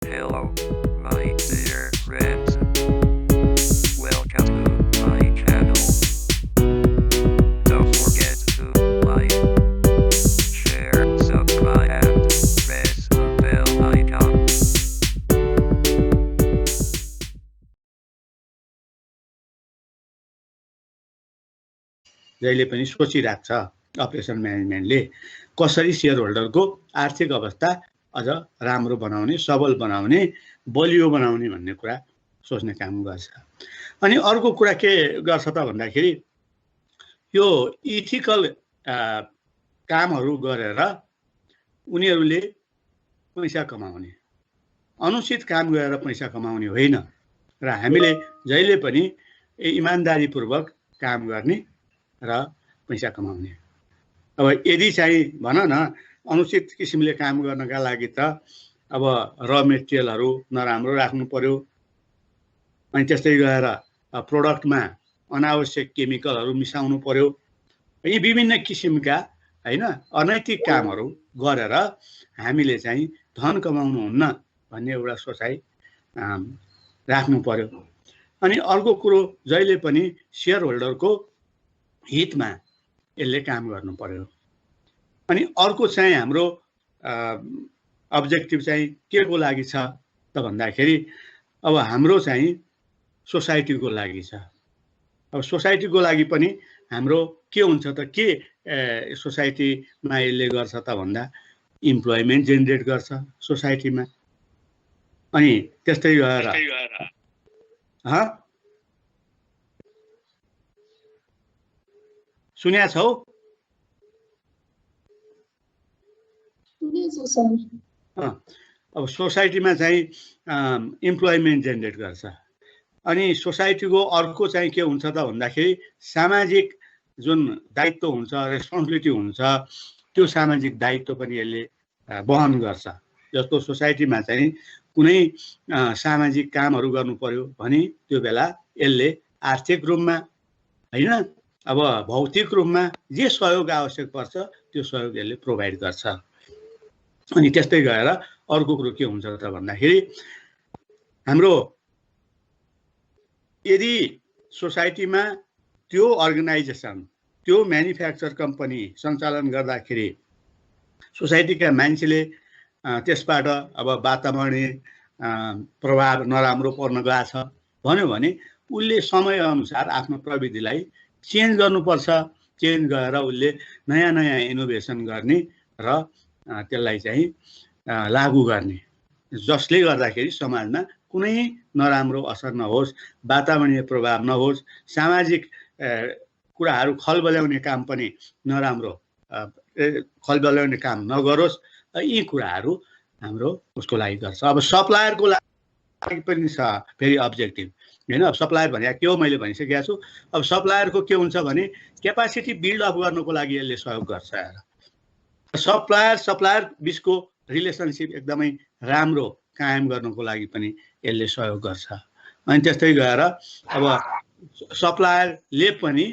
Hello, my dear friends. Welcome to my channel. Don't forget to like, share, subscribe, and press the bell icon. जहिले पनि सोचिरहेको छ operation म्यानेजमेन्टले कसरी share होल्डरको आर्थिक अवस्था अझ राम्रो बनाउने, सबल बनाउने, बलियो बनाउने भन्ने कुरा सोच्ने काम गर्छ। अनि अर्को कुरा के गर्छ त भन्दाखेरि यो इथिकल कामहरू गरेर उनीहरूले पैसा कमाउने, अनुचित काम गरेर पैसा कमाउने होइन र हामीले जहिले पनि इमानदारीपूर्वक काम गर्ने र पैसा कमाउने। अब यदि चाहिँ भन न अनुचित किसिमले काम गर्नका लागि त अब र मेटेरियलहरू नराम्रो राख्नु पर्यो, अनि त्यस्तै गरेर प्रोडक्टमा अनावश्यक केमिकलहरू मिसाउनु पर्यो। यी विभिन्न किसिमका हैन अनैतिक कामहरू गरेर हामीले चाहिँ धन कमाउनु हुन्न भन्ने एउटा सोचाइ राख्नु पर्यो। अनि अर्को कुरो जहिले पनि शेयर होल्डरको हितमा यसले काम गर्नु पर्यो। अनि अर्को चाहिँ हाम्रो अब्जेक्टिभ चाहिँ के को लागि छ त भन्दाखेरि अब हाम्रो चाहिँ सोसाइटीको लागि छ। अब सोसाइटीको लागि पनि हाम्रो के हुन्छ त के सोसाइटीमा यसले गर्छ त भन्दा इम्प्लोइमेन्ट जेनेरेट गर्छ सोसाइटीमा। अनि त्यस्तै गरेर सुन्या छौ? अब सोसाइटीमा चाहिँ इम्प्लोइमेन्ट जेनेरेट गर्छ। अनि सोसाइटीको अर्को चाहिँ के हुन्छ त भन्दाखेरि सामाजिक जुन दायित्व हुन्छ, रेस्पोन्सिबिलिटी हुन्छ, त्यो सामाजिक दायित्व पनि यसले वहन गर्छ। जस्तो सोसाइटीमा चाहिँ कुनै सामाजिक कामहरू गर्नु पर्यो भने त्यो बेला यसले आर्थिक रूपमा हैन अब भौतिक रूपमा जे सहयोग आवश्यक पर्छ त्यो सहयोग यसले प्रोभाइड गर्छ। अनि त्यस्तै गएर अर्को कुरो के हुन्छ त भन्दाखेरि हाम्रो यदि सोसाइटीमा त्यो अर्गनाइजेसन, त्यो म्यानुफ्याक्चर कम्पनी सञ्चालन गर्दाखेरि सोसाइटीका मान्छेले त्यसबाट अब वातावरणीय प्रभाव नराम्रो पर्न गएछ भन्यो भने उसले समयअनुसार आफ्नो प्रविधिलाई चेन्ज गर्नुपर्छ। चेन्ज गरेर उसले नयाँ नयाँ इनोभेसन गर्ने र त्यसलाई चाहिँ लागू गर्ने, जसले गर्दाखेरि समाजमा कुनै नराम्रो असर नहोस्, वातावरणीय प्रभाव नहोस्, सामाजिक कुराहरू खलबल्याउने काम पनि नराम्रो खलबल्याउने काम नगरोस्। यी कुराहरू हाम्रो उसको लागि गर्छ। अब सप्लायरको लागि पनि छ फेरि अब्जेक्टिभ हैन। अब सप्लायर भने के हो मैले भनिसकेको छु। अब सप्लायरको के हुन्छ भने क्यापासिटी बिल्ड अप गर्नको लागि यसले सहयोग गर्छ। सप्लायर बिचको रिलेसनसिप एकदमै राम्रो कायम गर्नको लागि पनि यसले सहयोग गर्छ। अनि त्यस्तै गएर अब सप्लायरले पनि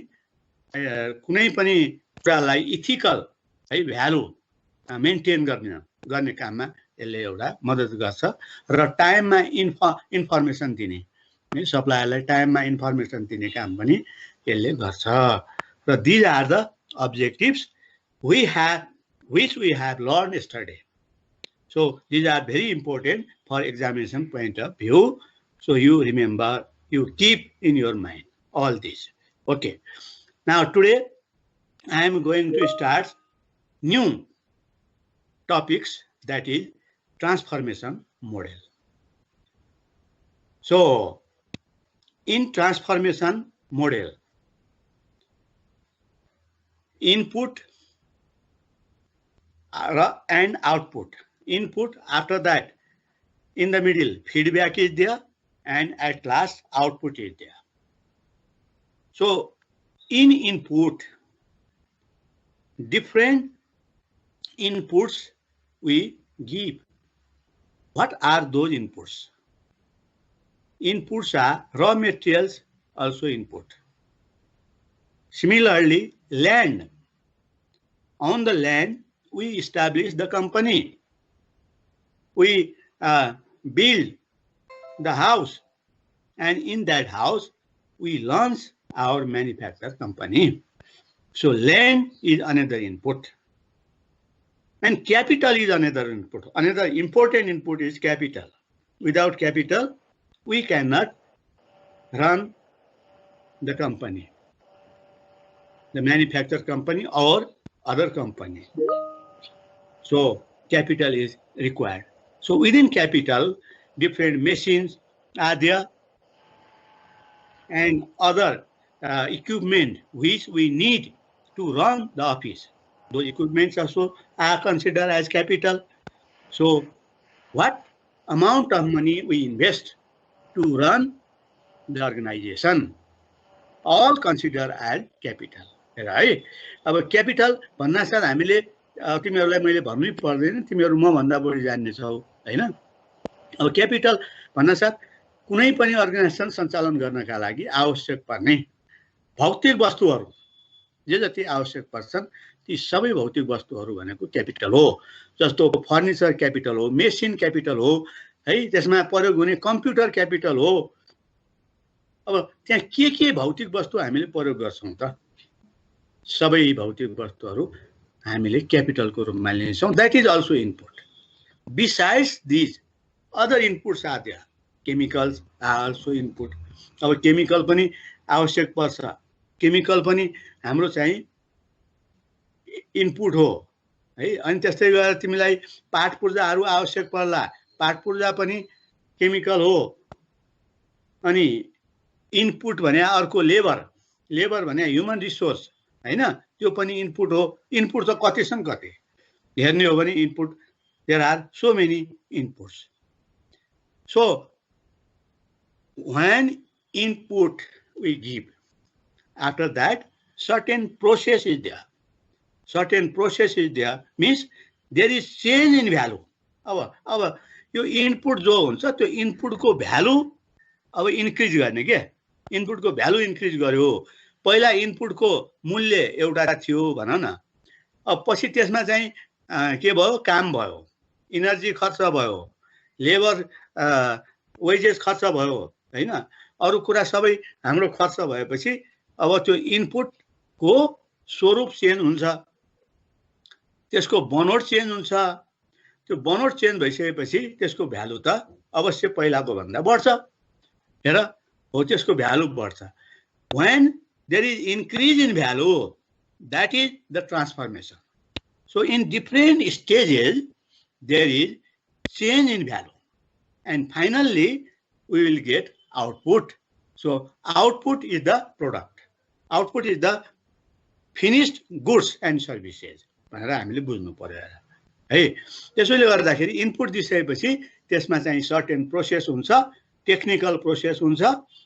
कुनै पनि कुरालाई इथिकल है भ्यालु मेन्टेन गर्ने काममा यसले एउटा मद्दत गर्छ र टाइममा इन्फर्मेसन दिने, सप्लायरलाई टाइममा इन्फर्मेसन दिने काम पनि यसले गर्छ। र these are the objectives which we have learned yesterday. So these are very important for examination point of view. So you remember, you keep in your mind all this. Okay. Now today I am going to start new topics, that is transformation model. So in transformation model, input and output. Input, after that in the middle feedback is there, and at last output is there. So in input, different inputs we give. What are those inputs? Inputs are raw materials, also input. Similarly, land. On the land, we establish the company. We build the house, and in that house we launch our manufacture company. So land is another input, and capital is another input. Another important input is capital. Without capital, we cannot run the company, the manufacturer company or other company. So capital is required. So within capital, different machines are there and other equipment which we need to run the office. Those equipments also are considered as capital. So what amount of money we invest to run the organization, all considered as capital, right? अब capital भन्ना साथ हामीले तिमीहरूलाई मैले भन्नै पर्दैन, तिमीहरू म भन्दा बढी जान्ने छौ हैन। अब capital भन्ना साथ कुनै पनि अर्गनाइजेसन सञ्चालन गर्नका लागि आवश्यक पर्ने भौतिक वस्तुहरू जे जति आवश्यक पर्छन् ती सबै भौतिक वस्तुहरू भनेको क्यापिटल हो। जस्तो फर्निचर क्यापिटल हो, मेसिन क्यापिटल हो है, त्यसमा प्रयोग हुने कम्प्युटर क्यापिटल हो। अब त्यहाँ के भौतिक वस्तु हामीले प्रयोग गर्छौं त? सबै भौतिक वस्तुहरू हामीले क्यापिटलको रूपमा लिन्छौं। That is also input. Besides this other inputs are there. Chemicals are also input. अब केमिकल पनि आवश्यक पर्छ, केमिकल पनि हाम्रो चाहिँ इनपुट हो है। अनि त्यस्तै गरेर तिमीलाई पाठ पूर्जाहरू आवश्यक पर्ला, पाठ पूर्जा पनि केमिकल हो। अनि इनपुट भने अर्को लेबर, लेबर भने ह्युमन रिसोर्स हैन, त्यो पनि इनपुट हो। इनपुट त कतिसँग कति हेर्ने हो भने input there are so many inputs. So when input we give, after that certain process is there. Certain process is there means there is change in value. अब यो इनपुट जो हुन्छ त्यो इनपुटको भ्यालु अब इन्क्रिज गर्ने के, इनपुटको भ्यालु इन्क्रिज गर्यो। पहिला इनपुटको मूल्य एउटा थियो भन न, अब पछि त्यसमा चाहिँ के भयो, काम भयो, इनर्जी खर्च भयो, लेबर वेजेस खर्च भयो हैन, अरु कुरा सबै हाम्रो खर्च भएपछि अब त्यो इनपुटको स्वरूप चेन्ज हुन्छ, त्यसको बनोट चेन्ज हुन्छ। त्यो बनोट चेन्ज भइसकेपछि त्यसको भ्यालु त अवश्य पहिलाको भन्दा बढ्छ। हेर हो, त्यसको भ्यालु बढ्छ। when there is increase in value, that is the transformation. So in different stages there is change in value, and finally we will get output. So output is the product, output is the finished goods and services भनेर हामीले बुझ्नु पर्यो है। त्यसैले गर्दाखेरि input दिइसकेपछि त्यसमा चाहिँ सर्टेन प्रोसेस हुन्छ, टेक्निकल प्रोसेस हुन्छ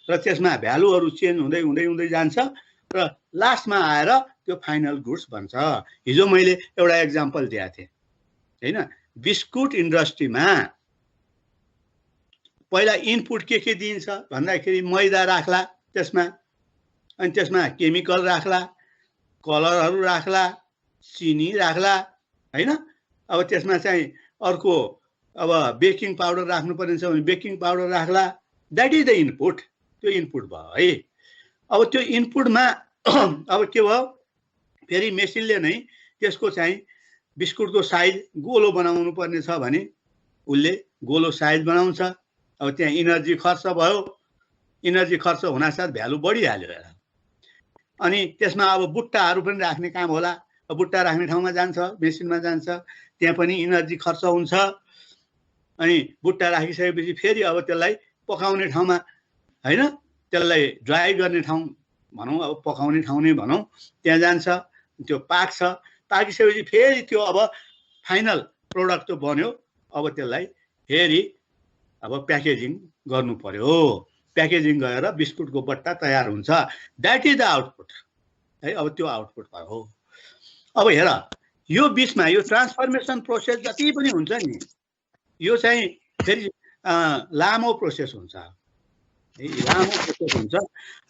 र त्यसमा भ्यालुहरू चेन्ज हुँदै हुँदै हुँदै जान्छ र लास्टमा आएर त्यो फाइनल गुड्स बन्छ। हिजो मैले एउटा एक्जाम्पल दिएको थिएँ हैन, बिस्कुट इन्डस्ट्रीमा पहिला इनपुट के दिइन्छ भन्दाखेरि मैदा राख्ला त्यसमा, अनि त्यसमा केमिकल राख्ला, कलरहरू राख्ला, चिनी राख्ला हैन। अब त्यसमा चाहिँ अर्को अब बेकिङ पाउडर राख्नु पर्ने छ भने बेकिङ पाउडर राख्ला। That is the input. त्यो इनपुट भयो है। अब त्यो इनपुटमा अब के भयो, फेरि मेसिनले नै त्यसको चाहिँ बिस्कुटको साइज गोलो बनाउनु पर्ने छ भने उसले गोलो साइज बनाउँछ। अब त्यहाँ इनर्जी खर्च भयो, इनर्जी खर्च हुनासाथ भ्यालु बढिहाल्यो। अनि त्यसमा अब बुट्टाहरू पनि राख्ने काम होला, बुट्टा राख्ने ठाउँमा जान्छ, मेसिनमा जान्छ, त्यहाँ पनि इनर्जी खर्च हुन्छ। अनि बुट्टा राखिसकेपछि फेरि अब त्यसलाई पकाउने ठाउँमा हैन, त्यसलाई ड्राई गर्ने ठाउँ भनौँ, अब पकाउने ठाउँ नै भनौँ, त्यहाँ जान्छ, त्यो पाक्छ। पाकिसकेपछि फेरि त्यो अब फाइनल प्रोडक्ट त बन्यो, अब त्यसलाई फेरि अब प्याकेजिङ गर्नु पर्यो। प्याकेजिङ गरेर बिस्कुटको बट्टा तयार हुन्छ। दैट इज द आउटपुट है। अब त्यो आउटपुट भयो। अब हेर, यो बिचमा यो ट्रान्सफर्मेसन प्रोसेस जति पनि हुन्छ नि, यो चाहिँ फेरि लामो प्रोसेस हुन्छ, लामो प्रोसेस हुन्छ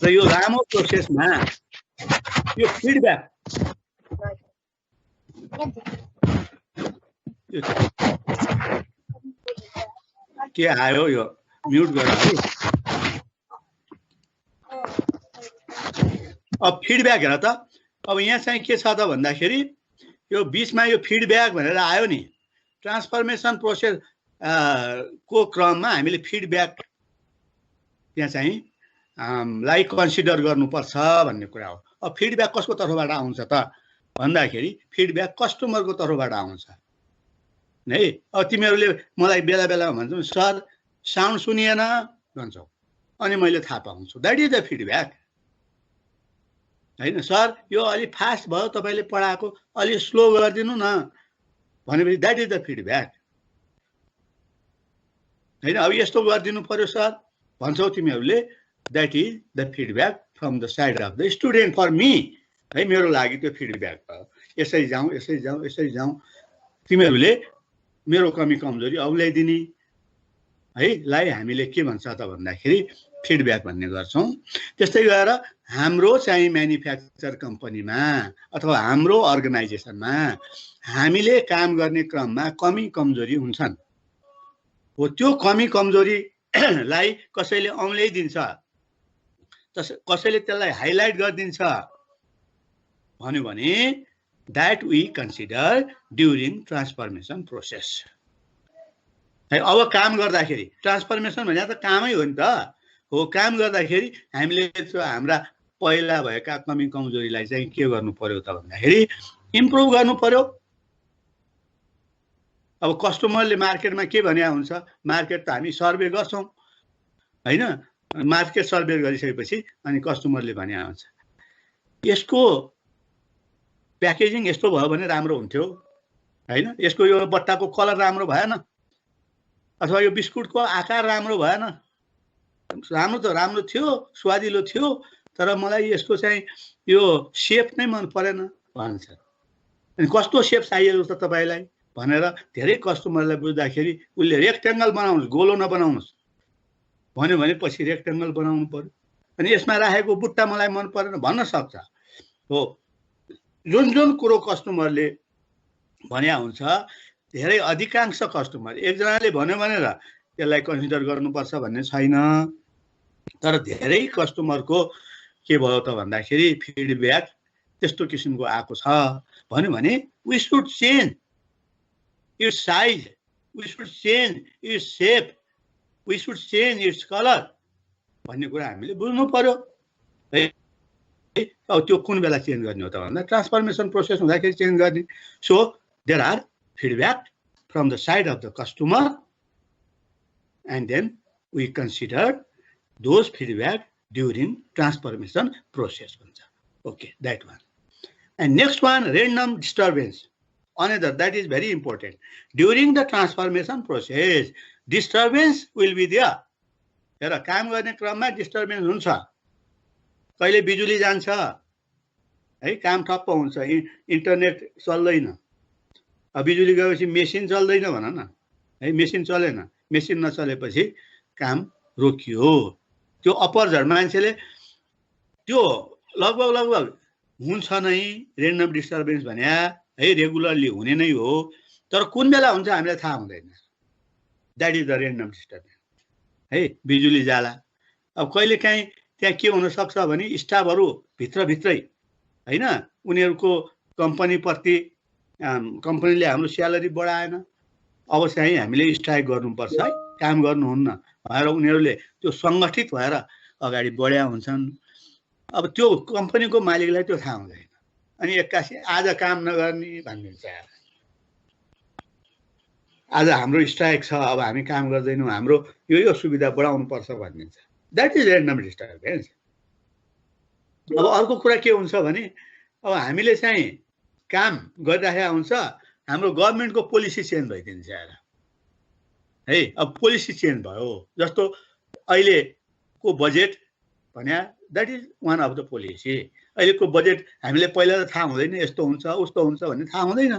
र यो लामो प्रोसेसमा यो फिडब्याक के आयो यो म्युट गर है। अब फिडब्याक हेर त, अब यहाँ चाहिँ के छ त भन्दाखेरि यो बीचमा यो फिडब्याक भनेर आयो नि, ट्रान्सफर्मेसन प्रोसेस को क्रममा हामीले फिडब्याक त्यहाँ चाहिँ लाई कन्सिडर गर्नुपर्छ भन्ने कुरा हो। अब फिडब्याक कसको तर्फबाट आउँछ त भन्दाखेरि फिडब्याक कस्टमरको तर्फबाट आउँछ है। अब तिमीहरूले मलाई बेला बेलामा भन्छौ सर साउन्ड सुनिएन भन्छौ, अनि मैले थाहा पाउँछु, द्याट इज द फिडब्याक हैन। सर यो अलि फास्ट भयो तपाईले पढाएको, अलि स्लो गरिदिनु न भनेपछि द्याट इज द फिडब्याक हैन। अब यस्तो गरिदिनु पर्यो सर भन्छौ तिमीहरूले, that is the feedback from the side of the student for me है, मेरो लागि त्यो फिडब्याक भयो। यसै जाउँ यसै जाउँ यसै जाउँ, तिमीहरूले मेरो कमी कमजोरी औल्याइदिने है लाई हामीले के भन्छ त भन्दाखेरि फिडब्याक भन्ने गर्छौं। त्यस्तै गरेर हाम्रो चाहिँ म्यानुफ्याक्चर कम्पनीमा अथवा हाम्रो अर्गनाइजेसनमा हामीले काम गर्ने क्रममा कमी कमजोरी हुन्छन्, हो त्यो कमी कमजोरीलाई कसैले औल्याइदिन्छ, कसैले त्यसलाई हाइलाइट गरिदिन्छ भन्यो भने that we consider during transformation process है। अब काम गर्दाखेरि ट्रान्सफर्मेसन भने त कामै हो नि त, हो काम गर्दाखेरि हामीले हाम्रा पहिला भएका कमी कमजोरीलाई चाहिँ के गर्नु पर्यो त भन्दाखेरि इम्प्रुभ गर्नु पर्यो। अब कस्टमरले मार्केटमा के भन्या हुन्छ, मार्केट त हामी सर्वे गर्छौं हैन, मार्केट सर्वे गरिसकेपछि अनि कस्टमरले भन्या हुन्छ यसको प्याकेजिङ यस्तो भयो भने राम्रो हुन्थ्यो हैन, यसको यो बट्टाको कलर राम्रो भएन, अथवा यो बिस्कुटको आकार राम्रो भएन, राम्रो त राम्रो थियो, स्वादिलो थियो, तर मलाई यसको चाहिँ यो शेप नै मन परेन भन्छ। अनि कस्तो शेप चाहिएको त तपाईलाई भनेर धेरै कस्टमरलाई बुझ्दाखेरि उले रेक्टेंगल बनाउनुस्, गोलो नबनाउनुस् भन्यो भने पछि रेक्टेंगल बनाउनु पर्यो। अनि यसमा राखेको बुट्टा मलाई मन परेन भन्न सक्छ। हो जुन जुन कुरो कस्टमरले भन्या हुन्छ, धेरै अधिकांश कस्टमर एकजनाले भन्यो भनेर त्यसलाई कन्सिडर गर्नुपर्छ भन्ने छैन, तर धेरै कस्टमरको के भयो त भन्दाखेरि फिडब्याक त्यस्तो किसिमको आएको छ भन्यो भने we should change its size, we should change its shape, we should change its colour भन्ने कुरा हामीले बुझ्नु पर्यो है। अब त्यो कुन बेला चेन्ज गर्ने हो त भन्दा ट्रान्सफर्मेसन प्रोसेस हुँदाखेरि चेन्ज गर्ने। So there are feedback from the side of the customer and then we consider those feedback during transformation process भन्छ। Okay that one. And next one random disturbance, another that is very important. During the transformation process disturbance will be there. हेर काम गर्ने क्रममा disturbance हुन्छ, कहिले बिजुली जान्छ है, काम ठप्प हुन्छ, इन्टरनेट चल्दैन, अब बिजुली गएपछि मेसिन चल्दैन भन न है, मेसिन चलेन, मेसिन नचलेपछि काम रोकियो। त्यो अपरझट मान्छेले त्यो लगभग हुन्छ नै रेन्डम डिस्टर्बेन्स भन्या है, रेगुलरली हुने नै हो, तर कुन बेला हुन्छ हामीलाई थाहा हुँदैन। That is the random disturbance है। बिजुली जाला, अब कहिले काहीँ त्यहाँ के हुन सक्छ भने स्टाफहरू भित्रभित्रै हैन, उनीहरूको कम्पनीप्रति कम्पनीले हाम्रो स्यालेरी बढाएन, अब चाहिँ हामीले स्ट्राइक गर्नुपर्छ है, काम गर्नुहुन्न भनेर उनीहरूले त्यो सङ्गठित भएर अगाडि बढ्या हुन्छन्। अब त्यो कम्पनीको मालिकलाई त्यो थाहा हुँदैन, अनि एक्कासी आज काम नगर्ने भनिदिन्छ, आज हाम्रो स्ट्राइक छ, अब हामी काम गर्दैनौँ, हाम्रो यो सुविधा बढाउनु पर्छ भनिदिन्छ। That is random disturbance. अब अर्को कुरा के हुन्छ भने अब हामीले चाहिँ काम गरिराखेका हुन्छ, हाम्रो गभर्मेन्टको पोलिसी चेन्ज भइदिन्छ है। अब पोलिसी चेन्ज भयो, जस्तो अहिलेको बजेट भन्या that is one of the policy. अहिलेको बजेट हामीले पहिला त थाहा हुँदैन, यस्तो हुन्छ उस्तो हुन्छ भन्ने थाहा हुँदैन,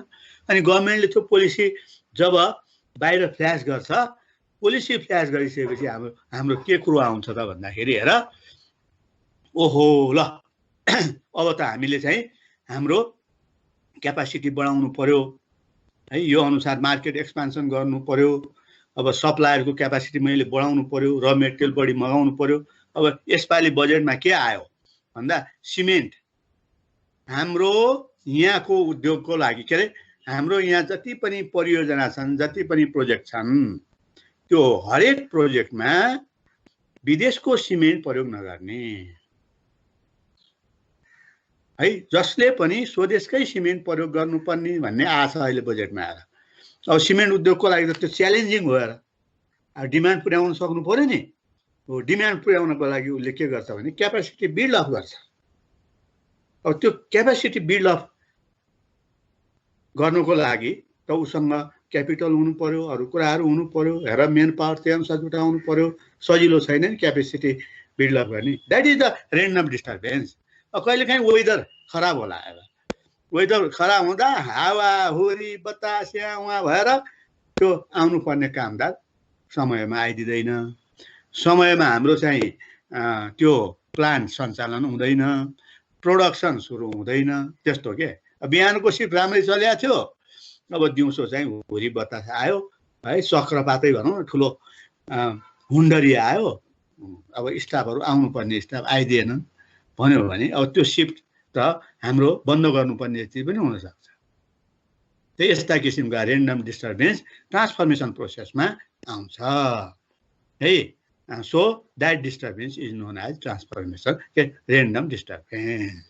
अनि गभर्मेन्टले त्यो पोलिसी जब बाहिर फ्ल्यास गर्छ, पोलिसी फ्ल्यास गरिसकेपछि हाम्रो के कुरो आउँछ त भन्दाखेरि हेर ओहो ल अब त हामीले चाहिँ हाम्रो क्यापासिटी बढाउनु पर्यो है, यो अनुसार मार्केट एक्सपान्सन गर्नु पर्यो अब सप्लायरको क्यापासिटी मैले बढाउनु पर्यो, र मेटेरियल बढी मगाउनु पर्यो। अब यसपालि बजेटमा के आयो भन्दा सिमेन्ट हाम्रो यहाँको उद्योगको लागि, के अरे हाम्रो यहाँ जति पनि परियोजना छन्, जति पनि प्रोजेक्ट छन्, त्यो हरेक प्रोजेक्टमा विदेशको सिमेन्ट प्रयोग नगर्ने है, जसले पनि स्वदेशकै सिमेन्ट प्रयोग गर्नुपर्ने भन्ने आछ अहिले बजेटमा आएर। अब सिमेन्ट उद्योगको लागि त त्यो च्यालेन्जिङ भएर अब डिमान्ड पुर्याउन सक्नु पर्यो नि। हो, डिमान्ड पुर्याउनको लागि उसले के गर्छ भने क्यापासिटी बिल्ड अप गर्छ। अब त्यो क्यापासिटी बिल्ड अप गर्नुको लागि त उसँग क्यापिटल हुनु पर्यो, अरू कुराहरू हुनु पर्यो, हेर मेन पावर त्यही अनुसार जुटाउनु पर्यो। सजिलो छैन नि क्यापेसिटी बिल्ड अप गर्ने। That is the random disturbance. अब कहिलेकाहीँ वेदर खराब होला, वेदर खराब हुँदा हावाहुरी बतास यहाँ उहाँ भएर त्यो आउनुपर्ने कामदार समयमा आइदिँदैन, समयमा हाम्रो चाहिँ त्यो प्लान्ट सञ्चालन हुँदैन, प्रोडक्सन सुरु हुँदैन। त्यस्तो के बिहानको सिफ्ट राम्रै चलेको थियो, अब दिउँसो चाहिँ हुरी बतास आयो है, चक्रपातै भनौँ न, ठुलो हुन्डरी आयो, अब स्टाफहरू आउनुपर्ने स्टाफ आइदिएन भन्यो भने अब त्यो सिफ्ट त हाम्रो बन्द गर्नुपर्ने स्थिति पनि हुनसक्छ। त्यही यस्ता किसिमका रेन्डम डिस्टर्बेन्स ट्रान्सफर्मेसन प्रोसेसमा आउँछ है। So that disturbance is known as transformation random disturbance.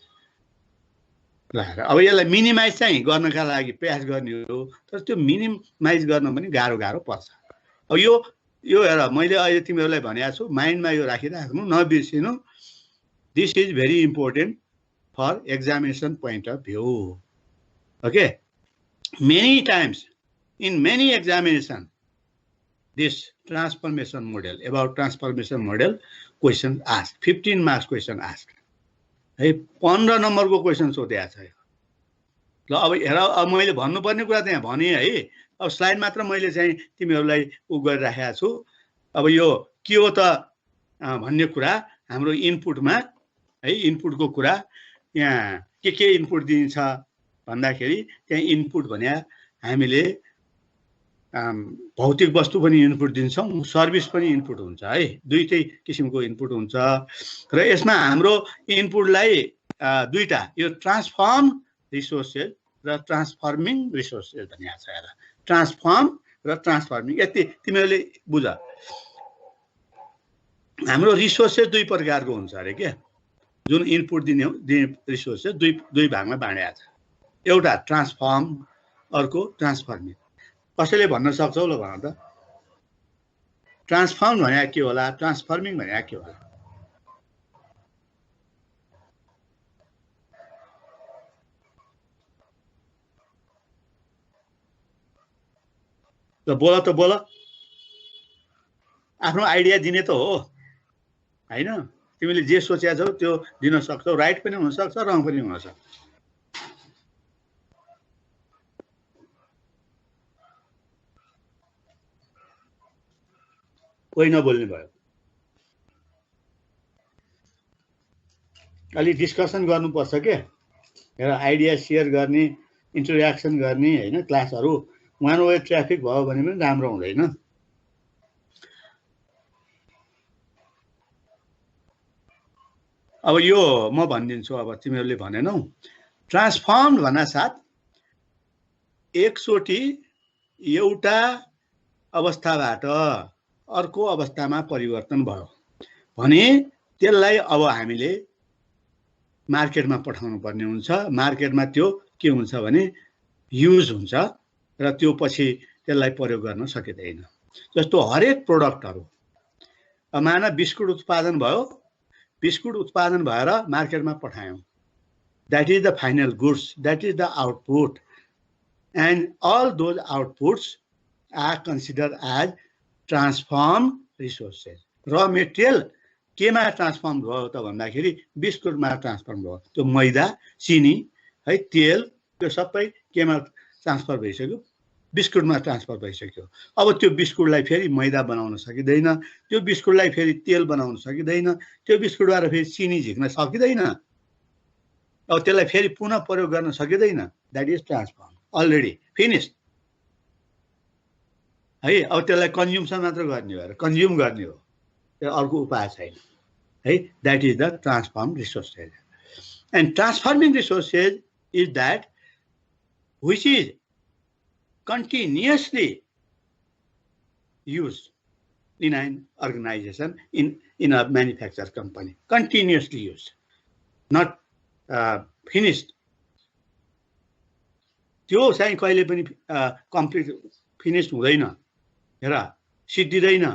अब यसलाई मिनिमाइज चाहिँ गर्नका लागि प्रयास गर्ने हो, तर त्यो मिनिमाइज गर्न पनि गाह्रो पर्छ। अब यो हेर, मैले अहिले तिमीहरूलाई भनेको छु, माइन्डमा यो राखिराख्नु, नबिर्सिनु। This is very important for examination point of view. Okay, many times in many examination this transformation model, about transformation model question asked, 15 marks question asked है, 15 नम्बरको क्वेसन सोधेको छ। ल अब हेर, अब मैले भन्नुपर्ने कुरा त यहाँ भने है, अब स्लाइड मात्र मैले चाहिँ तिमीहरूलाई उ गरिराखेको छु। अब यो के हो त भन्ने कुरा हाम्रो इनपुटमा है, इनपुटको कुरा यहाँ के इनपुट दिन्छ भन्दाखेरि त्यहाँ इनपुट भने हामीले भौतिक वस्तु पनि इनपुट दिन्छौँ, सर्भिस पनि इनपुट हुन्छ है, दुईटै किसिमको इनपुट हुन्छ। र यसमा हाम्रो इनपुटलाई दुईटा, यो ट्रान्सफर्म रिसोर्सेस र ट्रान्सफर्मिङ रिसोर्सेस भनिएको छ। हेर, ट्रान्सफर्म र ट्रान्सफर्मिङ, यति तिमीहरूले बुझ। हाम्रो रिसोर्सेस दुई प्रकारको हुन्छ अरे के, जुन इनपुट दिने रिसोर्सेस दुई भागमा बाँडेको छ। एउटा ट्रान्सफर्म, अर्को ट्रान्सफर्मिङ। कसैले भन्न सक्छ ल भन त, ट्रान्सफर्म भने के होला, ट्रान्सफर्मिङ भने के होला? ल बोल त बोल, आफ्नो आइडिया दिने त हो हैन। तिमीले जे सोचेका छौ त्यो दिन सक्छौ, राइट पनि हुन सक्छ, रङ पनि हुन सक्छ। कोही नबोल्ने भयो, अलि डिस्कसन गर्नुपर्छ के। हेर, आइडिया सेयर गर्ने, इन्टरेक्सन गर्ने हैन, क्लासहरू वान वे ट्राफिक भयो भने पनि राम्रो हुँदैन। अब यो म भनिदिन्छु, अब तिमीहरूले भनेनौ, ट्रान्सफर्म भन्ना साथ एकचोटि एउटा अवस्थाबाट अर्को अवस्थामा परिवर्तन भयो भने त्यसलाई अब हामीले मार्केटमा पठाउनु पर्ने हुन्छ। मार्केटमा त्यो के हुन्छ भने युज हुन्छ र त्यो पछि त्यसलाई प्रयोग गर्न सकिँदैन। जस्तो हरेक प्रोडक्टहरू, माना बिस्कुट उत्पादन भयो, बिस्कुट उत्पादन भएर मार्केटमा पठायौँ, that is the final goods, that is the output, and all those outputs are consider as transform resources. र मेटेरियल केमा ट्रान्सफर्म भयो त भन्दाखेरि बिस्कुटमा ट्रान्सफर्म भयो। त्यो मैदा, चिनी है, तेल, त्यो सबै केमा ट्रान्सफर भइसक्यो, बिस्कुटमा ट्रान्सफर भइसक्यो। अब त्यो बिस्कुटलाई फेरि मैदा बनाउन सकिँदैन, त्यो बिस्कुटलाई फेरि तेल बनाउन सकिँदैन, त्यो बिस्कुटबाट फेरि चिनी झिक्न सकिँदैन, अब त्यसलाई फेरि पुनः प्रयोग गर्न सकिँदैन। That is transform, already finished. है। अब त्यसलाई कन्ज्युम्सन मात्र गर्ने भएर कन्ज्युम गर्ने हो, त्यो अर्को उपाय छैन है। That is the transform resources. And transforming resources is that which is continuously used in an organization, in a manufacturer company, continuously used, not finished. त्यो चाहिँ कहिले पनि कम्प्लिट फिनिस्ड हुँदैन, हेर सिद्धिँदैन,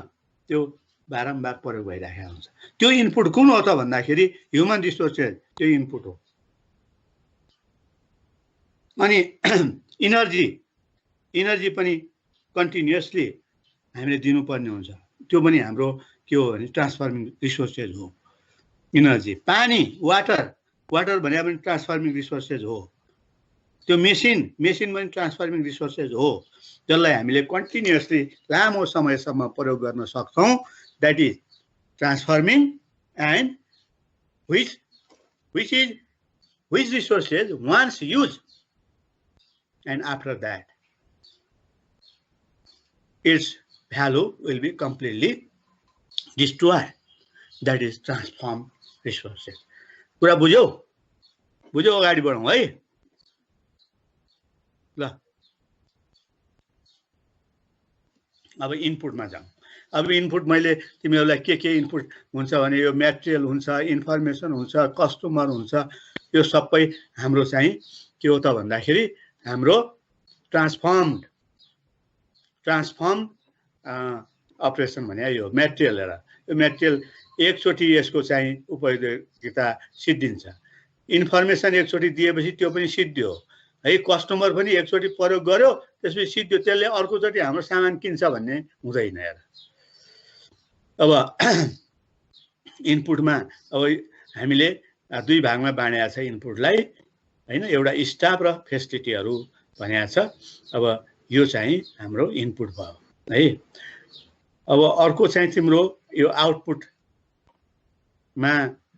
त्यो बारम्बार प्रयोग भइरहेको हुन्छ। त्यो इनपुट कुन हो त भन्दाखेरि ह्युमन रिसोर्सेस त्यो इनपुट हो। अनि इनर्जी पनि कन्टिन्युअसली हामीले दिनुपर्ने हुन्छ, त्यो पनि हाम्रो के हो भने ट्रान्सफर्मिङ रिसोर्सेज हो। इनर्जी, पानी, वाटर भने पनि ट्रान्सफर्मिङ रिसोर्सेज हो। त्यो मेसिन पनि ट्रान्सफर्मिङ रिसोर्सेज हो, जसलाई हामीले कन्टिन्युअसली लामो समयसम्म प्रयोग गर्न सक्छौँ। That is transforming. And which resources once used and after that its value will be completely destroyed. That is transformed resources. कुरा बुझ्यौ अगाडि बढौँ है। ल अब इनपुटमा जाउँ। अब इनपुट मैले तिमीहरूलाई के इनपुट हुन्छ भने यो मटेरियल हुन्छ, इन्फर्मेसन हुन्छ, कस्टमर हुन्छ, यो सबै हाम्रो चाहिँ के हो त भन्दाखेरि हाम्रो ट्रान्सफर्म अपरेसन भने यो मटेरियल। हेर यो मटेरियल एकचोटि यसको चाहिँ उपयोगिता सिद्धिन्छ, इन्फर्मेसन एकचोटि दिएपछि त्यो पनि सिद्धियो है, कस्टमर पनि एकचोटि प्रयोग गर्यो त्यसपछि सिद्धियो, त्यसले अर्कोचोटि हाम्रो सामान किन्छ भन्ने हुँदैन। हेर अब इनपुटमा अब हामीले दुई भागमा बाँडेको छ इनपुटलाई हैन, एउटा स्टाफ र फेसिलिटीहरू भनेको छ। अब यो चाहिँ हाम्रो इनपुट भयो है। अब अर्को चाहिँ तिम्रो यो आउटपुटमा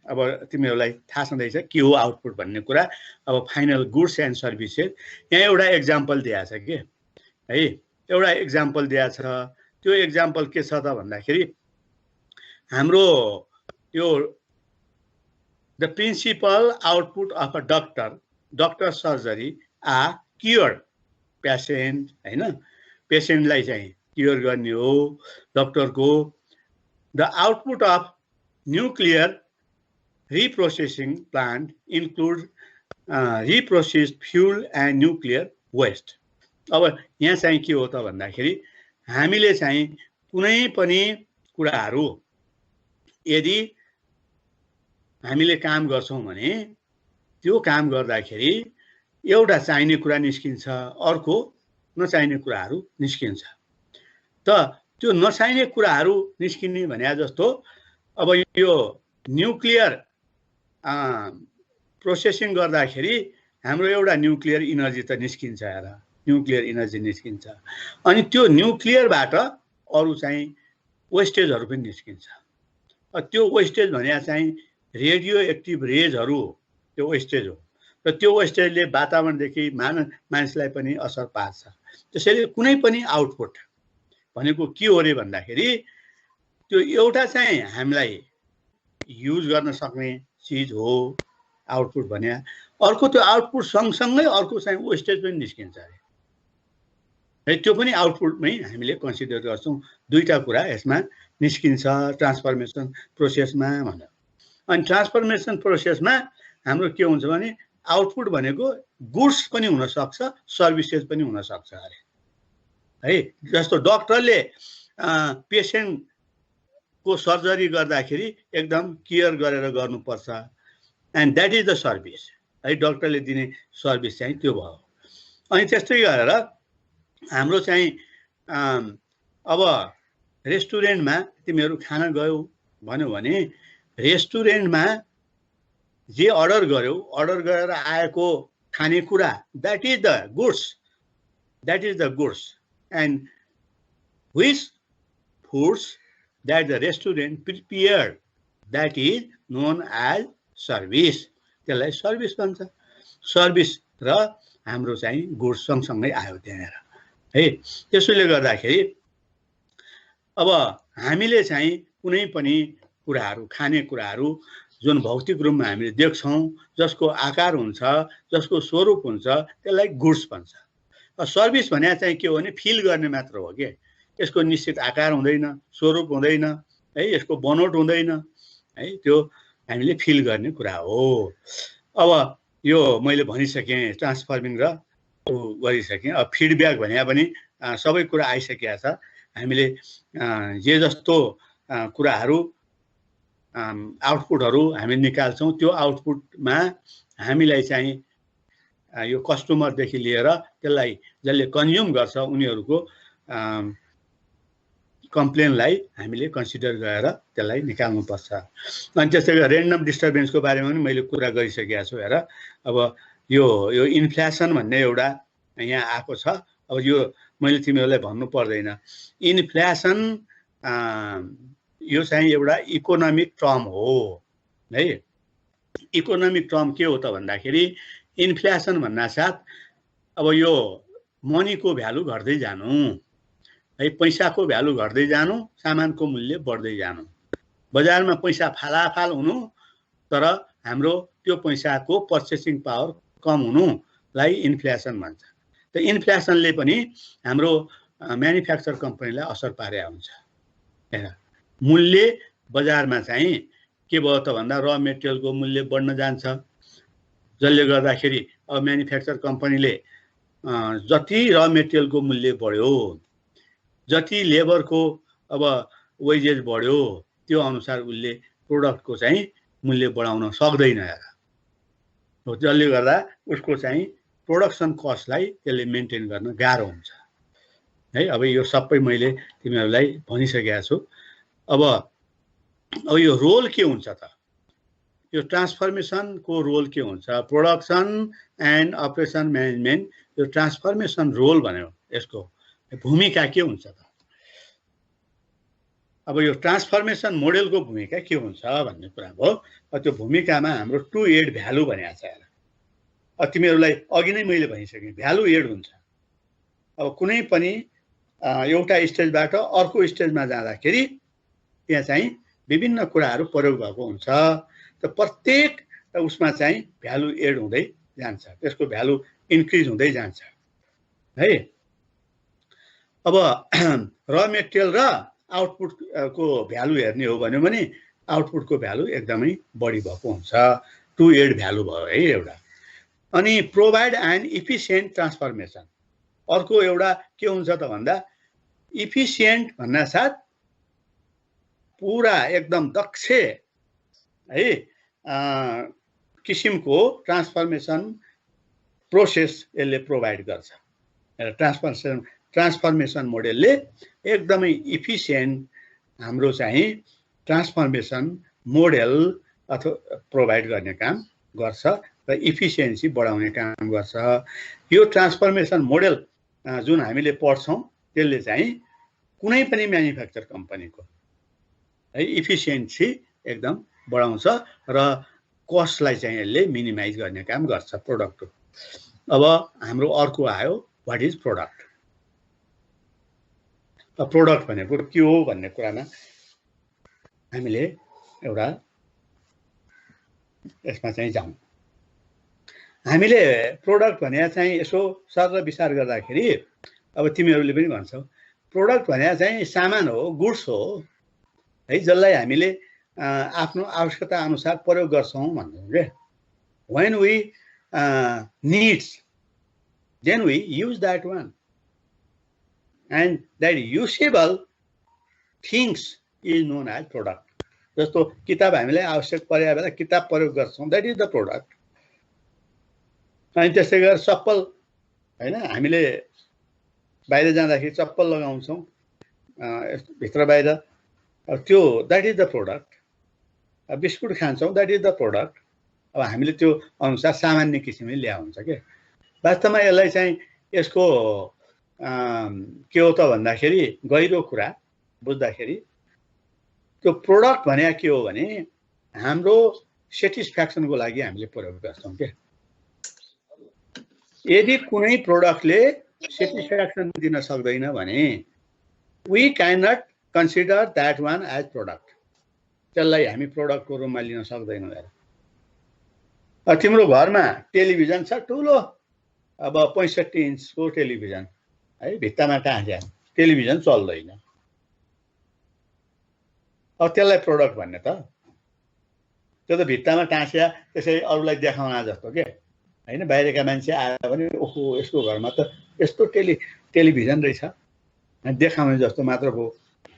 अब तिमीहरूलाई थाहा छँदैछ के हो आउटपुट भन्ने कुरा। अब फाइनल गुड्स एन्ड सर्भिसेस, यहाँ एउटा एक्जाम्पल दिएको छ के है, एउटा एक्जाम्पल दिएको छ। त्यो एक्जाम्पल के छ त भन्दाखेरि हाम्रो यो the principal output of a doctor surgery or cure patient हैन, पेसेन्टलाई चाहिँ क्योर गर्ने हो डक्टरको। The output of nuclear reprocessing plant include reprocessed fuel and nuclear waste. अब यहाँ चाहिँ के हो त भन्दाखेरि हामीले चाहिँ कुनै पनि कुराहरू यदि हामीले काम गर्छौँ भने त्यो काम गर्दाखेरि एउटा चाहिने कुरा निस्किन्छ, अर्को नचाहिने कुराहरू निस्किन्छ। त त्यो नचाहिने कुराहरू निस्किने भने जस्तो अब यो न्युक्लियर प्रोसेसिङ गर्दाखेरि हाम्रो एउटा न्युक्लियर इनर्जी त निस्किन्छ, हेर न्युक्लियर इनर्जी निस्किन्छ। अनि त्यो न्युक्लियरबाट अरू चाहिँ वेस्टेजहरू पनि निस्किन्छ। त्यो वेस्टेज भने चाहिँ रेडियो एक्टिभ रेजहरू त्यो वेस्टेज हो, र त्यो वेस्टेजले वातावरणदेखि मानिसलाई पनि असर पार्छ। त्यसैले कुनै पनि आउटपुट भनेको के हो रे भन्दाखेरि त्यो एउटा चाहिँ हामीलाई युज गर्न सक्ने चिज हो आउटपुट भने, अर्को त्यो आउटपुट सँगसँगै अर्को चाहिँ वेस्टेज पनि निस्किन्छ अरे है, त्यो पनि आउटपुटमै हामीले कन्सिडर गर्छौँ। दुईटा कुरा यसमा निस्किन्छ ट्रान्सफर्मेसन प्रोसेसमा भनेर। अनि ट्रान्सफर्मेसन प्रोसेसमा हाम्रो के हुन्छ भने आउटपुट भनेको गुड्स पनि हुनसक्छ, सर्भिसेस पनि हुनसक्छ अरे है। जस्तो डक्टरले पेसेन्टको सर्जरी गर्दाखेरि एकदम केयर गरेर गर्नुपर्छ, and that is the service है, डक्टरले दिने सर्भिस चाहिँ त्यो भयो। अनि त्यस्तै गरेर हाम्रो चाहिँ अब रेस्टुरेन्टमा तिमीहरू खान गयौ भन्यो भने रेस्टुरेन्टमा जे अर्डर गर्यौ, अर्डर गरेर आएको खानेकुरा that is the goods and which foods that the restaurant prepared that is known as service, त्यसलाई सर्भिस भन्छ। सर्भिस र हाम्रो चाहिँ गुड्स सँगसँगै आयो त्यहाँ है। त्यसैले गर्दाखेरि अब हामीले चाहिँ कुनै पनि कुराहरू खाने कुराहरू जुन भौतिक रूपमा हामीले देख्छौँ जसको आकार हुन्छ जसको स्वरूप हुन्छ त्यसलाई गुड्स भन्छ सर्भिस भने चाहिँ के हो भने फिल गर्ने मात्र हो के यसको निश्चित आकार हुँदैन स्वरूप हुँदैन है यसको बनोट हुँदैन है त्यो हामीले फिल गर्ने कुरा हो अब यो मैले भनिसकेँ ट्रान्सफर्मिङ र गरिसकेँ अब फिडब्याक भने पनि सबै कुरा आइसकेको छ हामीले जे जस्तो कुराहरू आउटपुटहरू हामी निकाल्छौँ त्यो आउटपुटमा हामीलाई चाहिँ यो कस्टमरदेखि लिएर त्यसलाई जसले कन्ज्युम गर्छ उनीहरूको कम्प्लेनलाई हामीले कन्सिडर गरेर त्यसलाई निकाल्नुपर्छ अनि त्यसै गरी रेन्डम डिस्टर्बेन्सको बारेमा पनि मैले कुरा गरिसकेको छु हेर अब यो इन्फ्लेसन भन्ने एउटा यहाँ आएको छ अब यो मैले तिमीहरूलाई भन्नु पर्दैन इन्फ्लेसन यो चाहिँ एउटा इकोनोमिक टर्म हो है इकोनोमिक टर्म के हो त भन्दाखेरि इन्फ्लेसन भन्नासाथ अब यो मनीको भ्यालु घट्दै जानु है पैसाको भ्यालु घट्दै जानु सामानको मूल्य बढ्दै जानु बजारमा पैसा फालाफाल हुनु तर हाम्रो त्यो पैसाको पर्चेसिङ पावर कम हुनुलाई इन्फ्लेसन भन्छ त इन्फ्लेसनले पनि हाम्रो म्यानुफ्याक्चर कम्पनीलाई असर पारेको हुन्छ हेर मूल्य बजारमा चाहिँ के भयो त भन्दा र मेटेरियलको मूल्य बढ्न जान्छ जसले गर्दाखेरि अब म्यानुफ्याक्चर कम्पनीले जति र मेटेरियलको मूल्य बढ्यो जति लेबरको अब वेजेस बढ्यो त्यो अनुसार उसले प्रोडक्टको चाहिँ मूल्य बढाउन सक्दैन हेर जसले गर्दा उसको चाहिँ प्रोडक्सन कस्टलाई त्यसले मेन्टेन गर्न गाह्रो हुन्छ है अब यो सबै मैले तिमीहरूलाई भनिसकेको छु अब यो रोल के हुन्छ त यो ट्रान्सफर्मेसनको रोल के हुन्छ प्रोडक्सन एन्ड अपरेसन म्यानेजमेन्ट यो ट्रान्सफर्मेसन रोल भन्यो यसको भूमिका के हुन्छ त अब यो ट्रान्सफर्मेसन मोडेलको भूमिका के हुन्छ भन्ने कुरा हो त्यो भूमिकामा हाम्रो टु एड भ्यालु भनेको छ हेर तिमीहरूलाई अघि नै मैले भनिसकेँ भ्यालु एड हुन्छ अब कुनै पनि एउटा स्टेजबाट अर्को स्टेजमा जाँदाखेरि त्यहाँ चाहिँ विभिन्न कुराहरू प्रयोग भएको हुन्छ त प्रत्येक उसमा चाहिँ भ्यालु एड हुँदै जान्छ त्यसको भ्यालु इन्क्रिज हुँदै जान्छ है अब र मेटेरियल र आउटपुटको भ्यालु हेर्ने हो भन्यो भने आउटपुटको भ्यालु एकदमै बढी भएको हुन्छ टु एड भ्यालु भयो है एउटा अनि प्रोभाइड एन्ड इफिसियन्ट ट्रान्सफर्मेसन अर्को एउटा के हुन्छ त भन्दा इफिसियन्ट भन्नासाथ पुरा एकदम दक्ष है किसिमको ट्रान्सफर्मेसन प्रोसेस यसले प्रोभाइड गर्छ ट्रान्सफर्मेसन मोडेलले एकदमै इफिसियन्ट हाम्रो चाहिँ ट्रान्सफर्मेसन मोडेल अथवा प्रोभाइड गर्ने काम गर्छ र इफिसियन्सी बढाउने काम गर्छ यो ट्रान्सफर्मेसन मोडेल जुन हामीले पढ्छौँ त्यसले चाहिँ कुनै पनि म्यानुफ्याक्चर कम्पनीको है इफिसियन्सी एकदम बढाउँछ र कस्टलाई चाहिँ यसले मिनिमाइज गर्ने काम गर्छ प्रोडक्टको अब हाम्रो अर्को आयो व्हाट इज प्रोडक्ट प्रोडक्ट भनेको के हो भन्ने कुरामा हामीले एउटा यसमा चाहिँ जाउँ हामीले प्रोडक्ट भने चाहिँ यसो सर विचार गर्दाखेरि अब तिमीहरूले पनि भन्छौ प्रोडक्ट भने चाहिँ सामान हो गुड्स हो है जसलाई हामीले आफ्नो आवश्यकता अनुसार प्रयोग गर्छौँ भन्ने के when we needs then we use that one and that usable things is known as product जस्तो किताब हामीलाई आवश्यक परेको बेला किताब प्रयोग गर्छौँ that is the product अनि त्यसै गरेर चप्पल हैन हामीले बाहिर जाँदाखेरि चप्पल लगाउँछौँ भित्र बाहिर त्यो that is the product biscuit खान्छौँ that is the product अब हामीले त्यो अनुसार सामान्य किसिमले ल्या हुन्छ के वास्तवमा यसलाई चाहिँ यसको के हो त भन्दाखेरि गहिरो कुरा बुझ्दाखेरि त्यो प्रोडक्ट भने के हो भने हाम्रो सेटिस्फ्याक्सनको लागि हामीले प्रयोग गर्छौँ के यदि कुनै प्रोडक्टले सेटिस्फ्याक्सन दिन सक्दैन भने we cannot consider that one as product. त्यसलाई हामी प्रोडक्टको रूपमा लिन सक्दैनौँ। हेर तिम्रो घरमा टेलिभिजन छ ठुलो, अब 65 इन्चको टेलिभिजन है, भित्तामा टाँस्या टेलिभिजन चल्दैन। अब त्यसलाई प्रोडक्ट भन्ने त, त्यो त भित्तामा टाँस्या त्यसै अरूलाई देखाउन जस्तो के होइन। बाहिरका मान्छे आयो भने ओहो यसको घरमा त यस्तो टेलिभिजन रहेछ देखाउने जस्तो मात्र भयो।